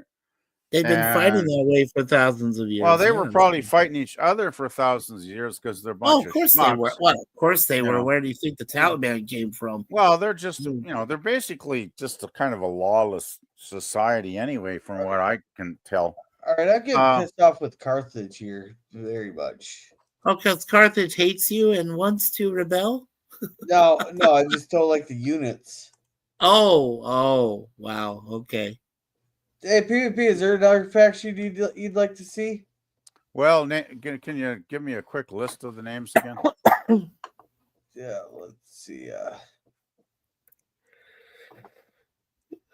They've been fighting that way for thousands of years. Well, they were probably fighting each other for thousands of years because they're a bunch of course they were. Well, of course they were. Where do you think the Taliban came from? Well, they're just, they're basically just a kind of a lawless society anyway, from what I can tell. All right, I get pissed off with Carthage here very much. Oh, because Carthage hates you and wants to rebel? No, I just don't like the units. Oh, wow, okay. Hey, PvP, is there another faction you'd like to see? Well, can you give me a quick list of the names again? Yeah, let's see.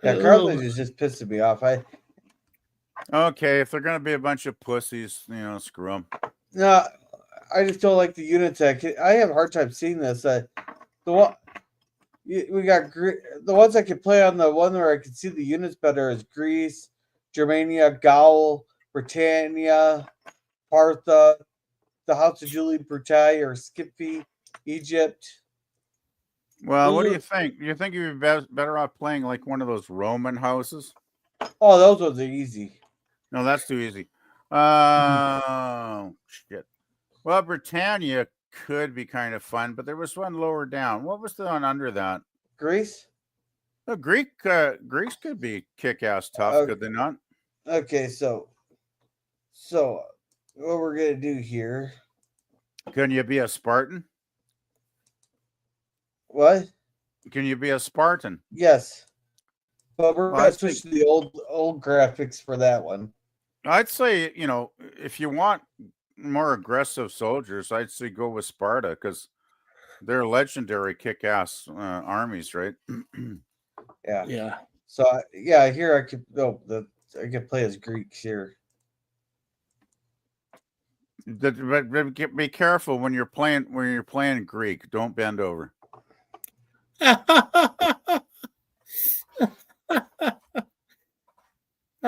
Carthage is just pissing me off. Okay, if they're going to be a bunch of pussies, screw them. No, I just don't like the units. I have a hard time seeing this. We got the ones I could play on, the one where I could see the units better is Greece, Germania, Gaul, Britannia, Partha, the House of Julie Brutai or Skippy, Egypt. Well, what do you think? Do you think you'd be better off playing like one of those Roman houses? Oh, those ones are easy. No, that's too easy. Shit. Well, Britannia could be kind of fun, but there was one lower down. What was the one under that? Greece? No, Greece could be kick-ass tough, could they not? Okay, so what we're gonna do here? Can you be a Spartan? What? Can you be a Spartan? Yes, but we're gonna switch to the old graphics for that one. I'd say, if you want more aggressive soldiers, I'd say go with Sparta because they're legendary kick-ass armies, right? Yeah. So here I could I could play as Greeks here. But be careful when you're playing Greek. Don't bend over.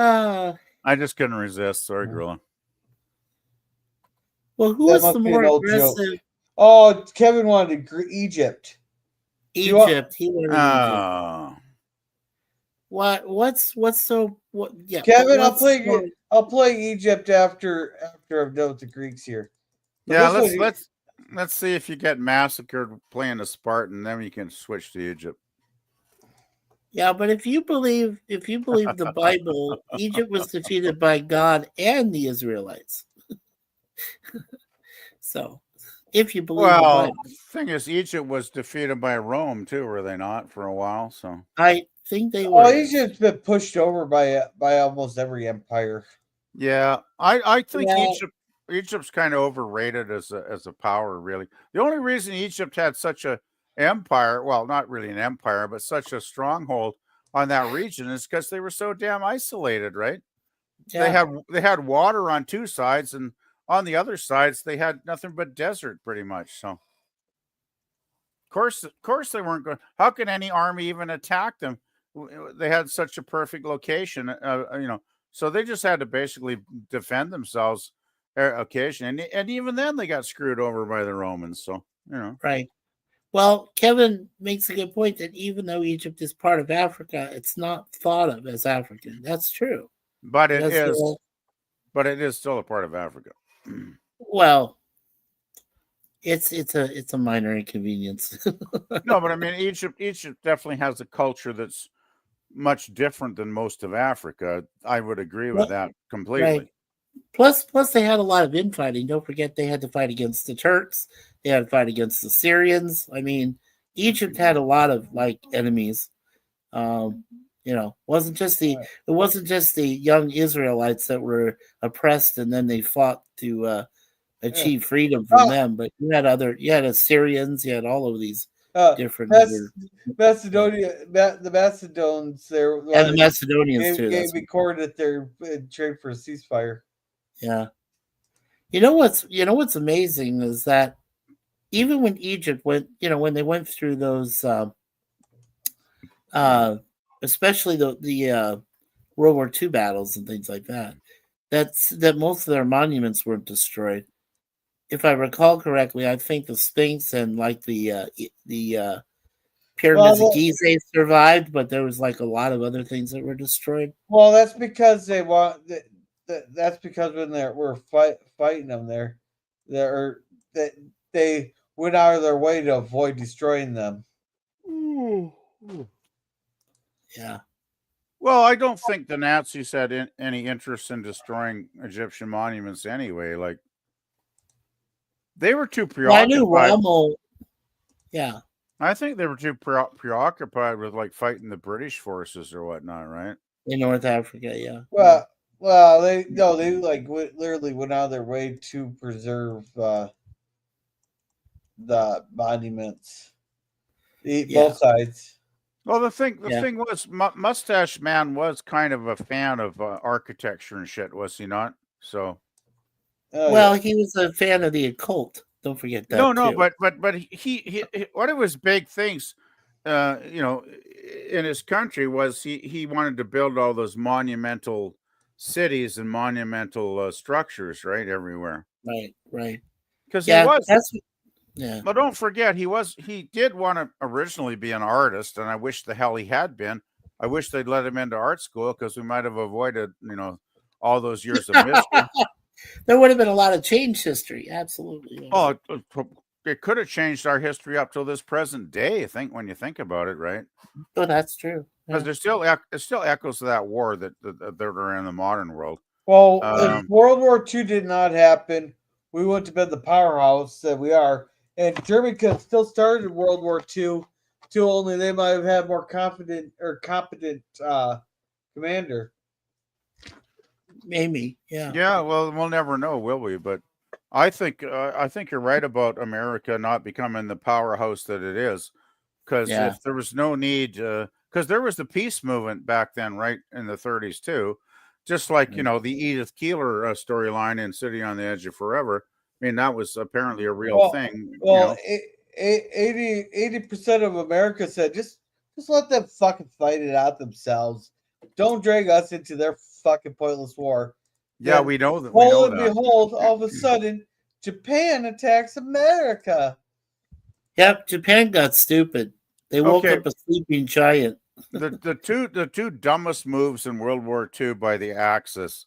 I just couldn't resist. Sorry, Gorilla. Well, who was the more aggressive? Joke. Oh, Kevin wanted Egypt. Egypt. He wanted Egypt. What's so what? Yeah, Kevin, I'll play Egypt after I'm done with the Greeks here. But yeah, let's see if you get massacred playing a Spartan, then you can switch to Egypt. Yeah, but if you believe the Bible, Egypt was defeated by God and the Israelites. So, if you believe the Bible. The thing is, Egypt was defeated by Rome too, were they not, for a while? So I think they were. Oh, Egypt's been pushed over by almost every empire. Yeah, I think Egypt's kind of overrated as a power, really. The only reason Egypt had such a empire, well, not really an empire, but such a stronghold on that region is because they were so damn isolated, right? Yeah. They had water on two sides, and on the other sides they had nothing but desert, pretty much. So, of course, they weren't going. How could any army even attack them? They had such a perfect location, So they just had to basically defend themselves occasionally, and even then they got screwed over by the Romans. So right. Well, Kevin makes a good point that even though Egypt is part of Africa, it's not thought of as African. That's true. But it is. But it is still a part of Africa. Well, it's a minor inconvenience. No, but I mean, Egypt definitely has a culture that's much different than most of Africa. I would agree with that completely. Right. Plus they had a lot of infighting. Don't forget they had to fight against the Turks. They had to fight against the Syrians. I mean, Egypt had a lot of enemies. It wasn't just the young Israelites that were oppressed and then they fought to achieve freedom from them. But you had Assyrians. You had all of these different Macedonia, the Macedonians there, and the Macedonians too. Gave me coordinate their trade for a ceasefire. Yeah, You know what's amazing is that even when Egypt went, when they went through those, especially the World War II battles and things like that, that most of their monuments weren't destroyed. If I recall correctly, I think the Sphinx and like the pyramids of Giza survived, but there was like a lot of other things that were destroyed. Well, that's because they want. That's because when we're fighting them, they went out of their way to avoid destroying them. Yeah. Well, I don't think the Nazis had any interest in destroying Egyptian monuments anyway. Like, they were too preoccupied. I knew Rommel. Yeah. I think they were too preoccupied with like fighting the British forces or whatnot, right? In North Africa, yeah. Well, they like literally went out of their way to preserve the monuments. Both sides. Well, the thing was, Mustache Man was kind of a fan of architecture and shit, was he not? So, he was a fan of the occult. Don't forget that. No, but he one of his big things, in his country was he wanted to build all those monumental cities and monumental structures, right, everywhere. Right. Because he was. Yeah. But don't forget, he did want to originally be an artist, and I wish the hell he had been. I wish they'd let him into art school because we might have avoided, all those years of mystery. There would have been a lot of changed history. Absolutely. Oh, it could have changed our history up till this present day, I think, when you think about it, right? Oh, that's true. Because there's still echoes of that war that are in the modern world. Well, if World War II did not happen, we wouldn't have been the powerhouse that we are. And Germany could have still started World War II, only they might have had more competent commander. Maybe, yeah. Yeah, well, we'll never know, will we? But I think you're right about America not becoming the powerhouse that it is, because if there was no need, because there was the peace movement back then, right, in the 30s too, just like the Edith Keeler storyline in City on the Edge of Forever. I mean, that was apparently a real thing. Well, 80% of America said just let them fucking fight it out themselves. Don't drag us into their fucking pointless war. Yeah, we know that. Lo and behold, all of a sudden, Japan attacks America. Yep, Japan got stupid. They woke up a sleeping giant. the two dumbest moves in World War II by the Axis.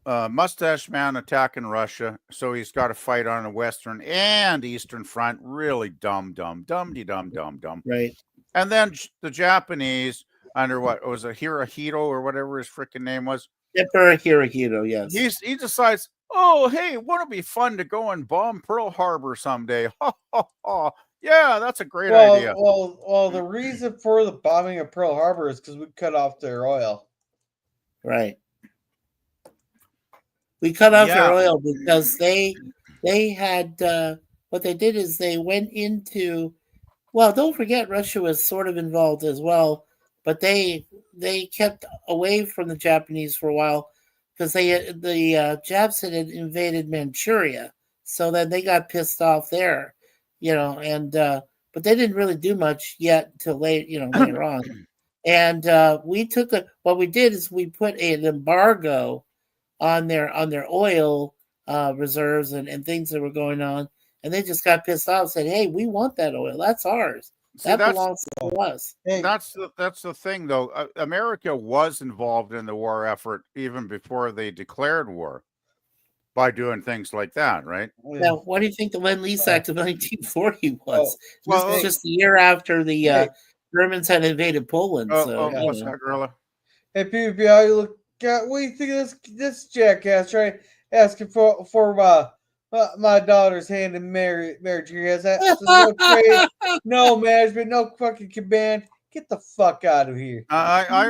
Mustache Man attacking Russia, so he's got to fight on the Western and Eastern Front. Really dumb. Right. And then the Japanese under what was it, Hirohito or whatever his freaking name was? Emperor Hirohito, yes. He decides, oh, hey, wouldn't it be fun to go and bomb Pearl Harbor someday? Yeah, that's a great idea. Well, the reason for the bombing of Pearl Harbor is because we cut off their oil. Right. We cut off their oil because they had what they did is they went into, well, don't forget Russia was sort of involved as well, but they kept away from the Japanese for a while because the Japs had invaded Manchuria, so then they got pissed off there, and but they didn't really do much yet until later on, and what we did is we put an embargo on their oil reserves and things that were going on, and they just got pissed off and said, hey, we want that oil. That's ours. That belongs to us. That's the thing, though. America was involved in the war effort even before they declared war by doing things like that, right? Now, what do you think the Lend-Lease Act of 1940 was? This was just the year after the Germans had invaded Poland. What's that, Gorilla? Hey, PvP, look. God, what do you think of this jackass, right? Asking for my daughter's hand in marriage. No trade, no management, no fucking command. Get the fuck out of here. I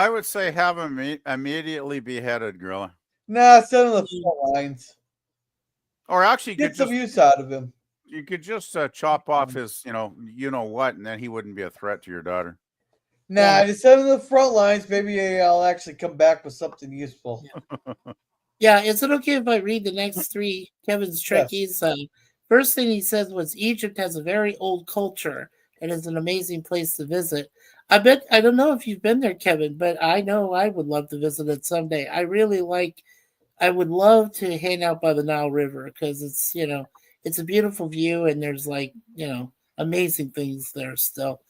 would say have him immediately beheaded, Gorilla. Nah, send him the front lines. Or actually, get some use out of him. You could just chop off his, you know what, and then he wouldn't be a threat to your daughter. Nah, just send them to the front lines. Maybe I'll actually come back with something useful. Yeah, is it okay if I read the next three Kevin's Trekkies? Yes. First thing he says was Egypt has a very old culture and is an amazing place to visit. I don't know if you've been there, Kevin, but I know I would love to visit it someday. I would love to hang out by the Nile River because it's a beautiful view and there's amazing things there still.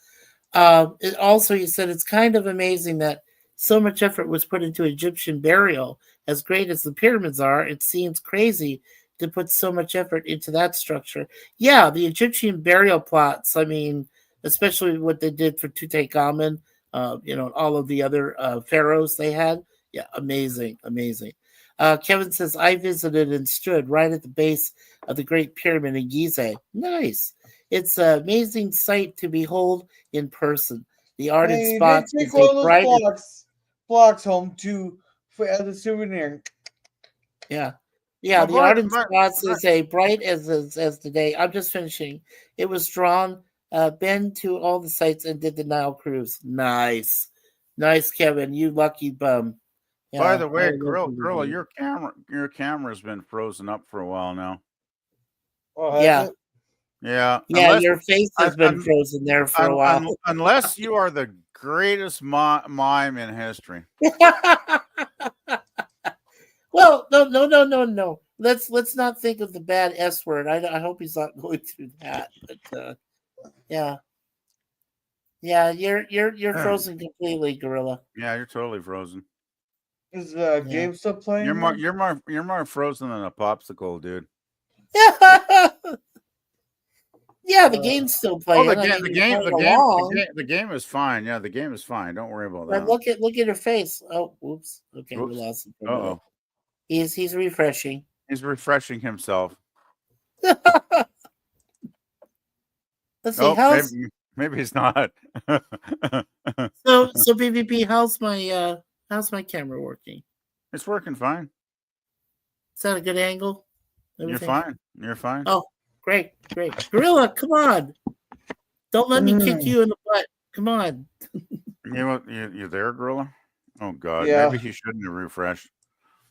He said it's kind of amazing that so much effort was put into Egyptian burial. As great as the pyramids are, it seems crazy to put so much effort into that structure. Yeah, the Egyptian burial plots, I mean, especially what they did for Tutankhamun, all of the other pharaohs they had. Yeah, amazing. Kevin says, I visited and stood right at the base of the Great Pyramid in Giza. Nice. It's an amazing sight to behold in person. The art and spots take one of those blocks home as a souvenir. Yeah. Yeah, the art and spots is a bright as the day. I'm just finishing. It was drawn, been to all the sites and did the Nile cruise. Nice, Kevin. You lucky bum. Yeah, by the way, Gorilla, your camera's been frozen up for a while now. Oh, has it? Yeah. Yeah, your face has been frozen there for a while. Unless you are the greatest mime in history. Well, no. Let's not think of the bad S word. I hope he's not going through that. But yeah, you're frozen completely, Gorilla. Yeah, you're totally frozen. Is the game still playing? You're more frozen than a popsicle, dude. Yeah, the game's still playing. The game is fine. Yeah, the game is fine. Don't worry about that. Look at her face. Oh, whoops. Okay, we lost him. Oh, he's refreshing. He's refreshing himself. Let's see. Maybe he's not. So PvP, how's my camera working? It's working fine. Is that a good angle? Everything? You're fine. Oh, great. Gorilla, come on. Don't let me kick you in the butt. Come on. You there, Gorilla? Oh God, yeah. Maybe he shouldn't have refreshed.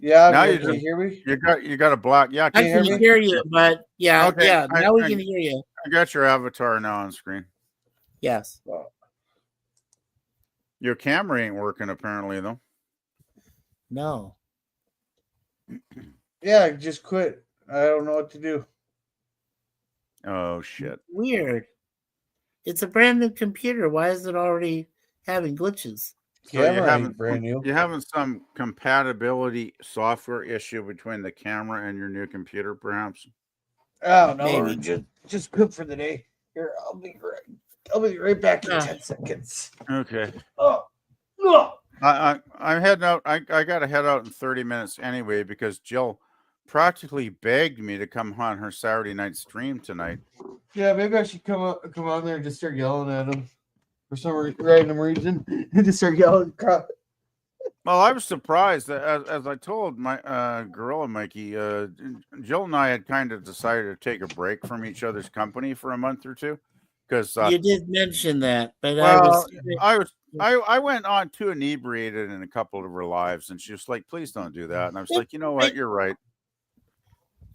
Yeah, now can you hear me? You got a black. Yeah, I can hear you, but yeah. Now we can hear you. I got your avatar now on screen. Yes. Your camera ain't working apparently though. No. Yeah, I just quit. I don't know what to do. Oh shit. Weird. It's a brand new computer. Why is it already having glitches? So you're having some compatibility software issue between the camera and your new computer, perhaps? Oh no, just quit for the day. Here, I'll be right back in 10 seconds. Okay. Oh. I'm heading out. I got to head out in 30 minutes anyway because Jill practically begged me to come on her Saturday night stream tonight. Yeah, maybe I should come on there and just start yelling at him for some random reason and just start yelling crap. Well, I was surprised that, as I told my Gorilla Mikey, Jill and I had kind of decided to take a break from each other's company for a month or two because you did mention that, but I went on too inebriated in a couple of her lives, and she was like, "Please don't do that." And I was like, "You know what? You're right."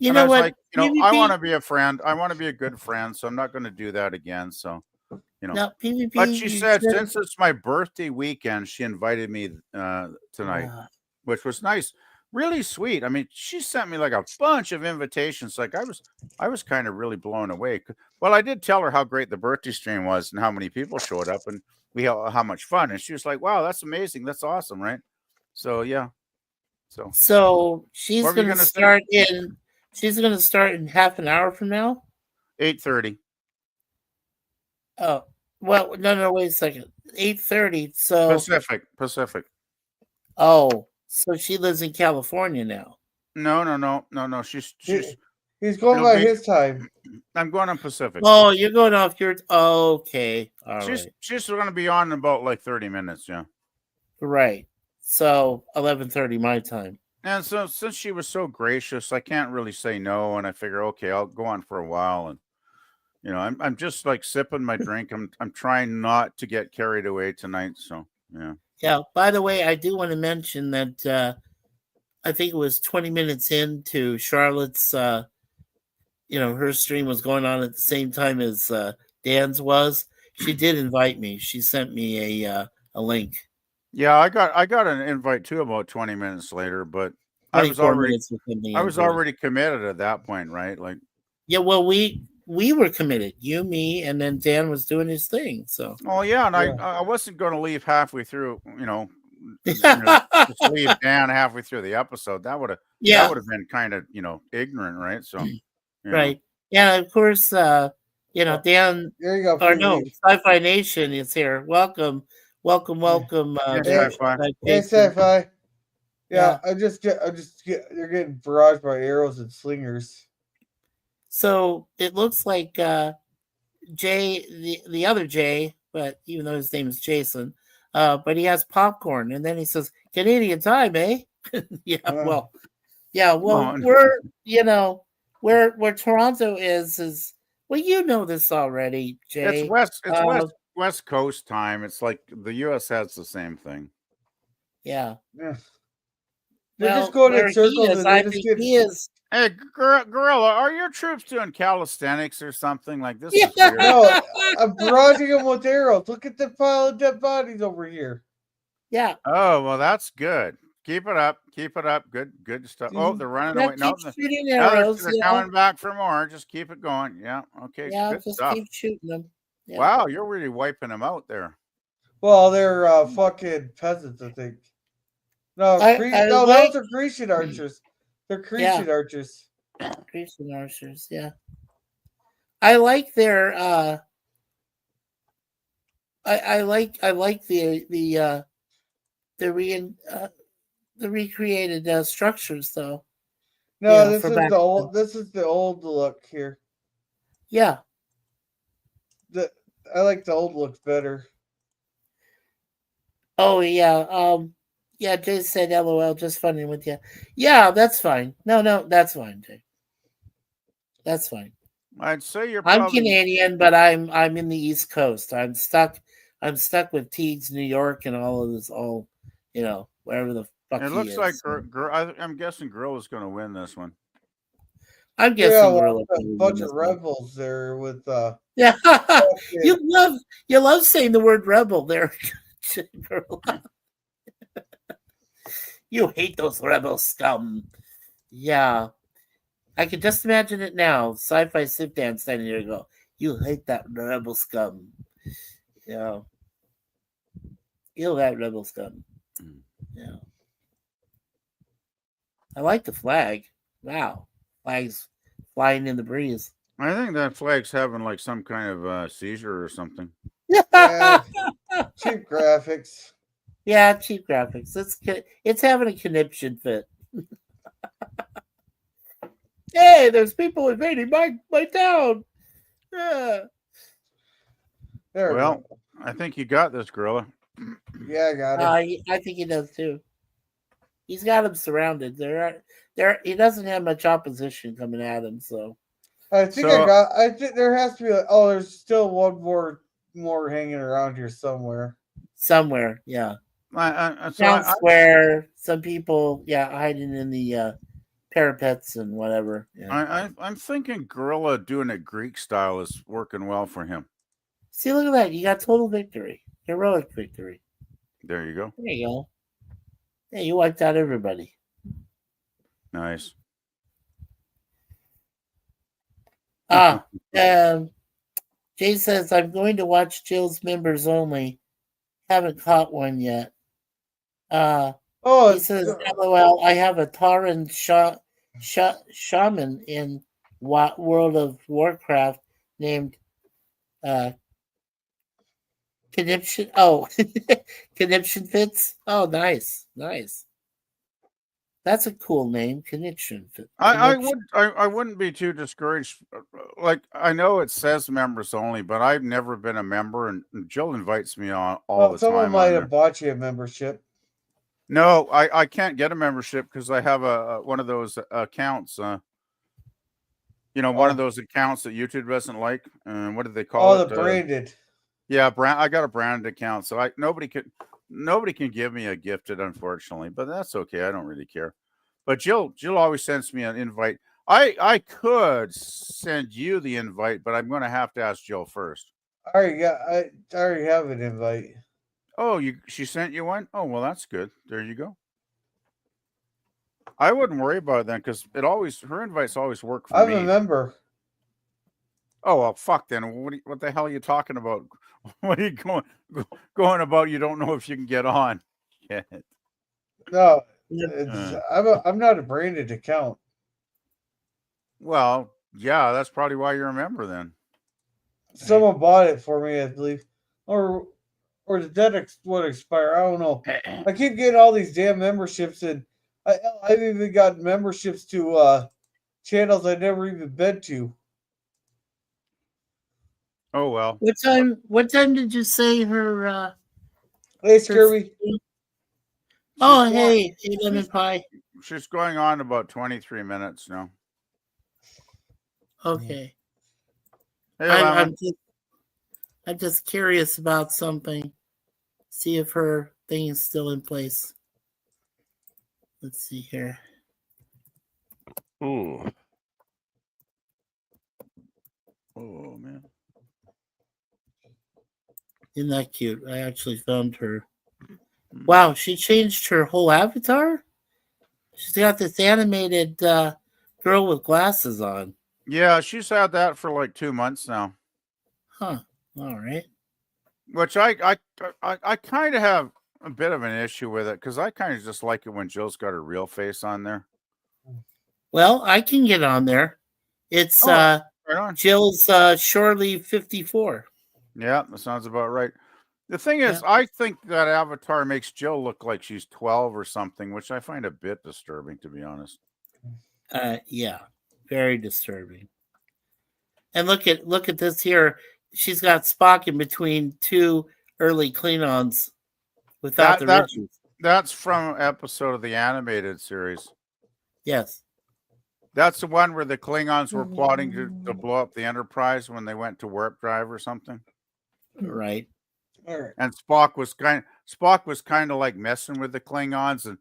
You know what? Like, I want to be a friend. I want to be a good friend, so I'm not going to do that again. So, Now, PvP, but she said since it's my birthday weekend, she invited me tonight, which was nice, really sweet. I mean, she sent me like a bunch of invitations. Like I was kind of really blown away. Well, I did tell her how great the birthday stream was and how many people showed up, and we had how much fun. And she was like, "Wow, that's amazing. That's awesome, right?" So yeah. So she's going to start in. She's going to start in half an hour from now. 8:30. Oh well, no. Wait a second. 8:30. So Pacific. Oh, so she lives in California now. No. He's going by his time. I'm going on Pacific. Oh, you're going off your. Okay. All right. She's going to be on in about like 30 minutes. Yeah. Right. So 11:30 my time. And so since she was so gracious, I can't really say no. And I figure, okay, I'll go on for a while. And, you know, I'm just like sipping my drink. I'm trying not to get carried away tonight. So yeah. Yeah. By the way, I do want to mention that I think it was 20 minutes into Charlotte's. Her stream was going on at the same time as Dan's was. She did invite me. She sent me a link. Yeah, I got an invite too about 20 minutes later, but I was already committed at that point, right? Like, yeah, well, we were committed. You, me, and then Dan was doing his thing. So, oh yeah, and Yeah. I wasn't going to leave halfway through. Just leave Dan halfway through the episode. That would have been kind of ignorant, right? So, right, yeah, of course. Dan. There you go. Or no, Sci-Fi Nation is here. Welcome. Hey, Sci-Fi. Yeah, they're getting barraged by arrows and slingers. So it looks like Jay, the other Jay, but even though his name is Jason, but he has popcorn, and then he says, "Canadian time, eh?" Well, we're where Toronto is. Well, you know this already, Jay. It's West Coast time. It's like the U.S. has the same thing. Yeah. They're just going in circles. He is. Hey, Gorilla, are your troops doing calisthenics or something like this? Yeah. Is weird. No, I'm barraging them with arrows. Look at the pile of dead bodies over here. Yeah. Oh, well, that's good. Keep it up. Good stuff. Oh, they're running away. No, they're coming back for more. Just keep it going. Yeah. Okay. Yeah, good just stuff. keep shooting them. Yeah. Wow, you're really wiping them out there. Well, they're fucking peasants, I think. No, those are Grecian archers. They're Grecian archers. Grecian archers, yeah. I like their I like the recreated structures though. No, this is the old look here. Yeah. I like the old look better. Oh yeah. Yeah, Jay said LOL, just funny with you. Yeah, that's fine. No, that's fine, Jay. That's fine. I'd say I'm Canadian, but I'm in the East Coast. I'm stuck with Teagues, New York, and all of this, wherever the fuck it he looks is. like I'm guessing Gorilla's going to win this one. I'm guessing Gorilla. A bunch of rebels there with yeah. You love saying the word rebel there, Gorilla. You hate those rebel scum. Yeah. I can just imagine it now. Sci-Fi Sip Dan standing there and go, "You hate that rebel scum." Yeah. Kill that rebel scum. Yeah. I like the flag. Wow. Flag's flying in the breeze. I think that flag's having like some kind of seizure or something. Yeah, cheap graphics. Yeah, cheap graphics. It's having a conniption fit. Hey, there's people invading my town. Yeah. Well, I think you got this, Gorilla. Yeah, I got it. I think he does too. He's got them surrounded. He doesn't have much opposition coming at him, so. I think there has to be there's still one more hanging around here somewhere. Somewhere, yeah. Town square. Some people, hiding in the parapets and whatever. Yeah. I'm thinking Gorilla doing it Greek style is working well for him. See, look at that. You got total victory. Heroic victory. There you go. There you go. Yeah, you wiped out everybody. Nice. Jay says, I'm going to watch Jill's members only. Haven't caught one yet. He says, LOL, I have a Tauran shaman in World of Warcraft named Conniption. Oh, Conniption Fits. Oh, nice. That's a cool name, Conniption Fits. I wouldn't be too discouraged. Like, I know it says members only, but I've never been a member, and Jill invites me on all the time. Someone might have bought you a membership. No, I can't get a membership because I have one of those accounts. You know, one of those accounts that YouTube doesn't like. What did they call it? Oh, the branded. Yeah, I got a branded account, so nobody can give me a gifted, unfortunately, but that's okay. I don't really care. But Jill always sends me an invite. I could send you the invite, but I'm going to have to ask Jill first. I already have an invite. Oh, she sent you one? Oh, well, that's good. There you go. I wouldn't worry about it then, because her invites always work for me. I'm a member. Oh, well, fuck then. What the hell are you talking about? What are you going about? You don't know if you can get on. Yeah. No, I'm not a branded account. Well, yeah, that's probably why you're a member then. Someone bought it for me, I believe, or did that would expire? I don't know. I keep getting all these damn memberships, and I've even got memberships to channels I never even been to. Oh well. What time did you say her? Hey, Scurvy. Oh, hey, lemon pie. She's going on about 23 minutes now. Okay. Hey, I'm just curious about something. See if her thing is still in place. Let's see here. Ooh. Oh man. Isn't that cute? I actually found her. Wow, she changed her whole avatar? She's got this animated girl with glasses on. Yeah, she's had that for like 2 months now. Huh. All right. Which I kind of have a bit of an issue with it, because I kind of just like it when Jill's got her real face on there. Well, I can get on there. It's right on. Jill's Shorely 54. Yeah, that sounds about right. The thing is, I think that avatar makes Jill look like she's 12 or something, which I find a bit disturbing, to be honest. Yeah, very disturbing. And look at this here. She's got Spock in between two early Klingons without the riches. That's from an episode of the animated series. Yes. That's the one where the Klingons were plotting to blow up the Enterprise when they went to warp drive or something. Right. All right. And Spock was kind of like messing with the Klingons, and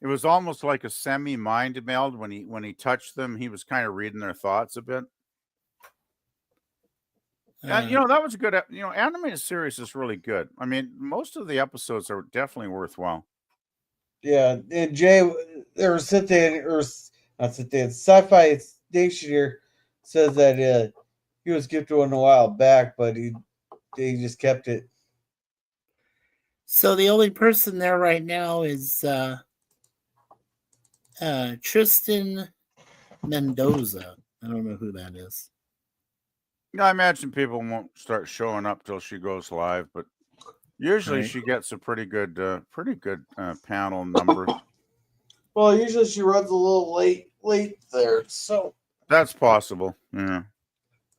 it was almost like a semi-mind meld when he touched them. He was kind of reading their thoughts a bit. That was a good. Animated series is really good. I mean, most of the episodes are definitely worthwhile. Yeah, and Jay, Sci-Fi Nation here says that he was gifted one a while back, but he just kept it. So the only person there right now is Tristan Mendoza. I don't know who that is. I imagine people won't start showing up till she goes live, but usually she gets a pretty good panel numbers. Well, usually she runs a little late there, so that's possible. Yeah.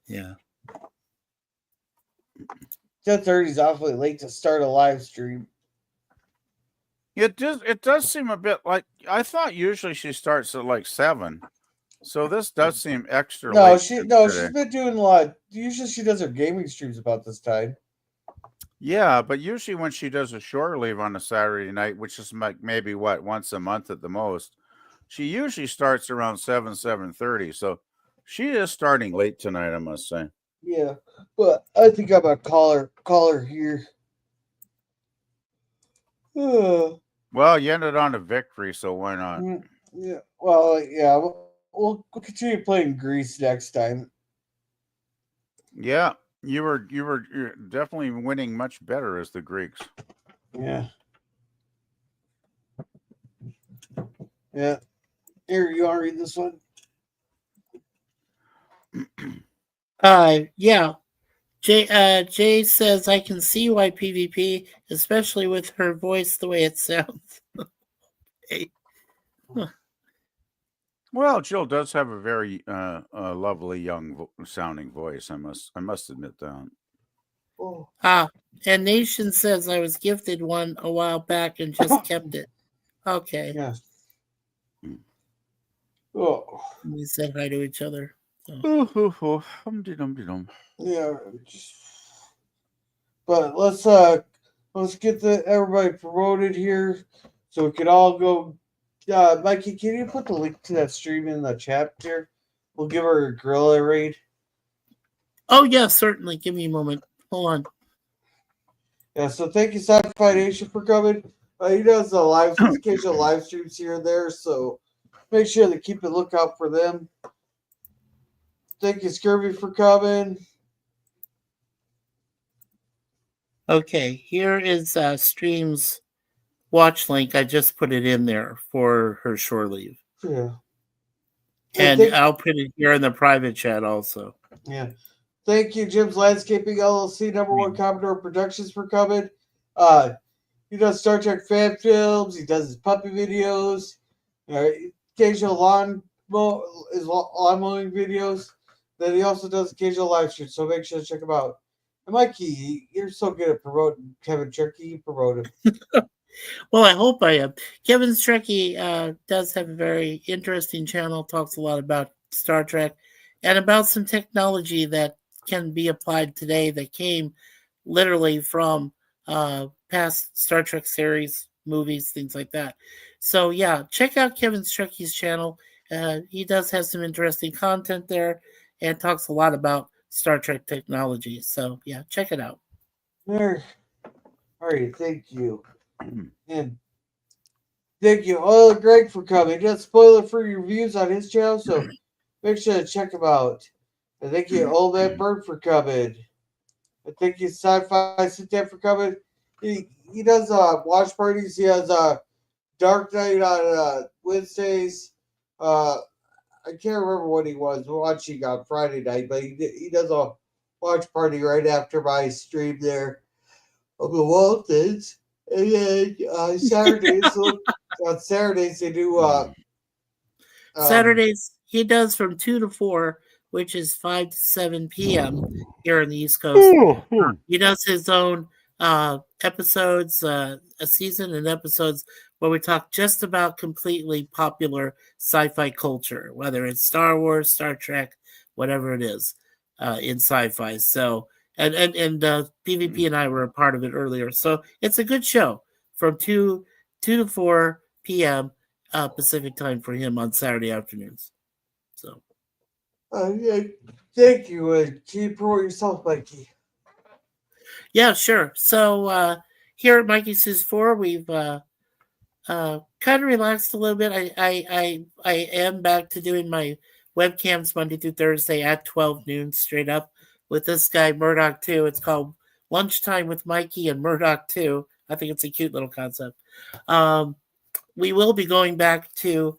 Yeah. 10:30 is awfully late to start a live stream. It does seem a bit like, I thought usually she starts at like 7. So this does seem extra late. She's been doing a lot. Usually she does her gaming streams about this time. Yeah, but usually when she does a shore leave on a Saturday night, which is like maybe once a month at the most, she usually starts around 7:30. So she is starting late tonight, I must say. Yeah, but I think I'm a caller here. Well, you ended on a victory, so why not? Yeah. Well, yeah. We'll continue playing Greece next time. Yeah, you're definitely winning much better as the Greeks. Yeah. Yeah. Here, you want to read this one? Yeah. Jay says, I can see why PvP, especially with her voice the way it sounds. Hey. Well, Jill does have a very lovely young sounding voice. I must admit that. Oh. And Nation says I was gifted one a while back and just kept it. Okay. Yeah. Oh. We said hi to each other. Yeah, but let's get everybody promoted here so we can all go. Mikey, can you put the link to that stream in the chat here? We'll give her a gorilla raid. Oh yeah, certainly. Give me a moment. Hold on. Yeah, so thank you, Sci-Fi Nation, for coming. He does occasional live streams here and there, so make sure to keep a lookout for them. Thank you, Scurvy, for coming. Okay, here is Stream's watch link. I just put it in there for her shore leave. Yeah. And I'll put it here in the private chat also. Yeah. Thank you, Jim's Landscaping LLC, #1 Commodore Productions, for coming. He does Star Trek fan films. He does his puppy videos. Occasional lawn mowing videos. Then he also does occasional live streams, so make sure to check him out. And Mikey, you're so good at promoting Kevin Turkey. You promote him. Well, I hope I am. Kevin Strecky does have a very interesting channel, talks a lot about Star Trek and about some technology that can be applied today that came literally from past Star Trek series, movies, things like that. So, yeah, check out Kevin Strecky's channel. He does have some interesting content there and talks a lot about Star Trek technology. So, yeah, check it out. All right, thank you. And thank you, all Greg, for coming. Just spoiler-free reviews on his channel, so make sure to check him out. And thank you, Old Man Bird, for coming. And thank you, Sci-Fi Sit for coming. He does watch parties. He has Dark Night on Wednesdays. I can't remember what he was watching on Friday night, but he does a watch party right after my stream there of the Waltons. And then Saturdays, on Saturdays they do. Saturdays he does from 2 to 4, which is 5 to 7 p.m. here on the East Coast. He does his own episodes, a season and episodes where we talk just about completely popular sci-fi culture, whether it's Star Wars, Star Trek, whatever it is in sci-fi. So, and PvP and I were a part of it earlier. So it's a good show from 2 to 4 p.m. Pacific time for him on Saturday afternoons. So, thank you. Can you promote yourself, Mikey? Yeah, sure. So here at Mikey Says 4, we've kind of relaxed a little bit. I am back to doing my webcams Monday through Thursday at 12 noon straight up with this guy, Murdoch 2. It's called Lunchtime with Mikey and Murdoch 2. I think it's a cute little concept. We will be going back to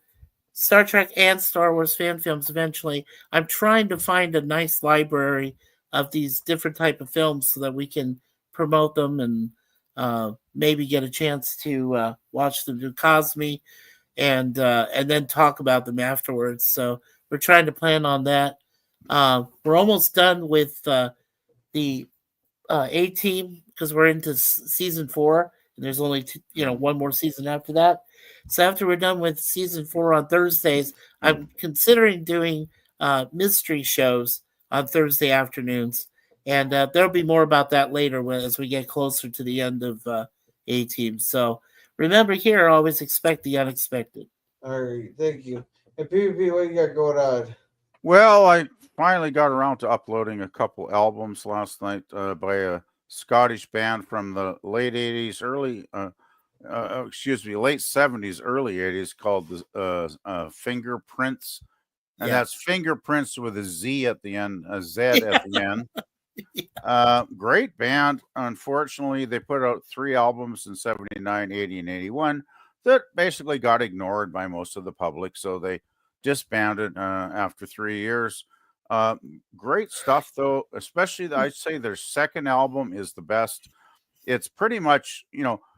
Star Trek and Star Wars fan films eventually. I'm trying to find a nice library of these different type of films so that we can promote them and maybe get a chance to watch them do Cosme and then talk about them afterwards. So we're trying to plan on that. We're almost done with the A-Team because we're into season 4 and there's only one more season after that. So after we're done with season 4 on Thursdays, I'm considering doing mystery shows on Thursday afternoons. And there'll be more about that later as we get closer to the end of A-Team. So remember here, always expect the unexpected. All right, thank you. And PvP, what you got going on? Well, I finally got around to uploading a couple albums last night by a Scottish band from the late 80s, late 70s, early 80s called the Fingerprints. And that's fingerprints with a Z at the end, a Z at the end. Great band. Unfortunately, they put out 3 albums in 79, 80, and 81 that basically got ignored by most of the public. So they disbanded after 3 years. Great stuff, though, especially I'd say their second album is the best. It's pretty much,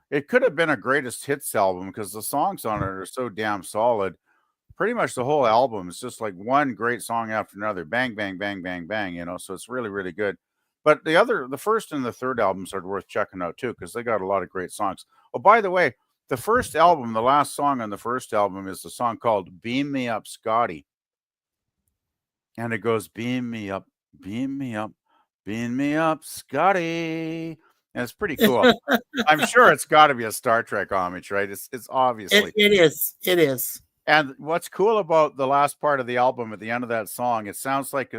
it could have been a greatest hits album because the songs on it are so damn solid. Pretty much the whole album is just like one great song after another. Bang, bang, bang, bang, bang, so it's really, really good. But the first and the third albums are worth checking out too, because they got a lot of great songs. Oh, by the way, the first album, the last song on the first album is the song called Beam Me Up, Scotty. and it goes, beam me up, beam me up, beam me up, Scotty. And it's pretty cool. I'm sure it's got to be a Star Trek homage, right? It's obviously. It is. It is. And what's cool about the last part of the album, at the end of that song, it sounds like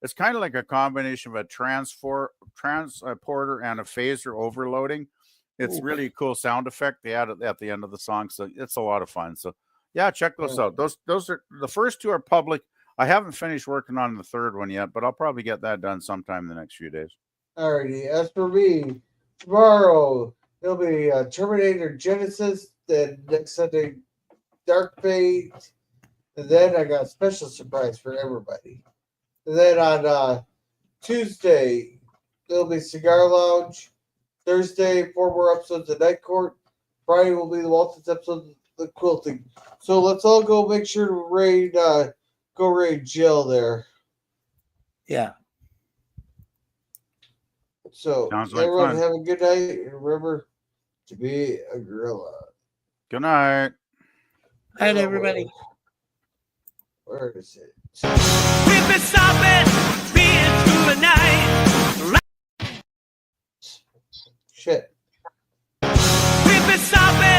it's kind of like a combination of a transporter and a phaser overloading. It's really a cool sound effect they added at the end of the song, so it's a lot of fun. So yeah, check those out. Those are the first two are public. I haven't finished working on the third one yet, but I'll probably get that done sometime in the next few days. Alrighty. As for me, tomorrow there'll be Terminator Genesis. Then next Sunday, Dark Fate. And then I got a special surprise for everybody. And then on Tuesday, there'll be Cigar Lounge. Thursday, 4 more episodes of Night Court. Friday will be the Walton's episode of the Quilting. So let's all go make sure to raid Jill there. Yeah. So everyone have a good night, and remember to be a gorilla. Good night. Night, everybody. Where is it? We've been stopping, being through the night. Shit. We've been stopping.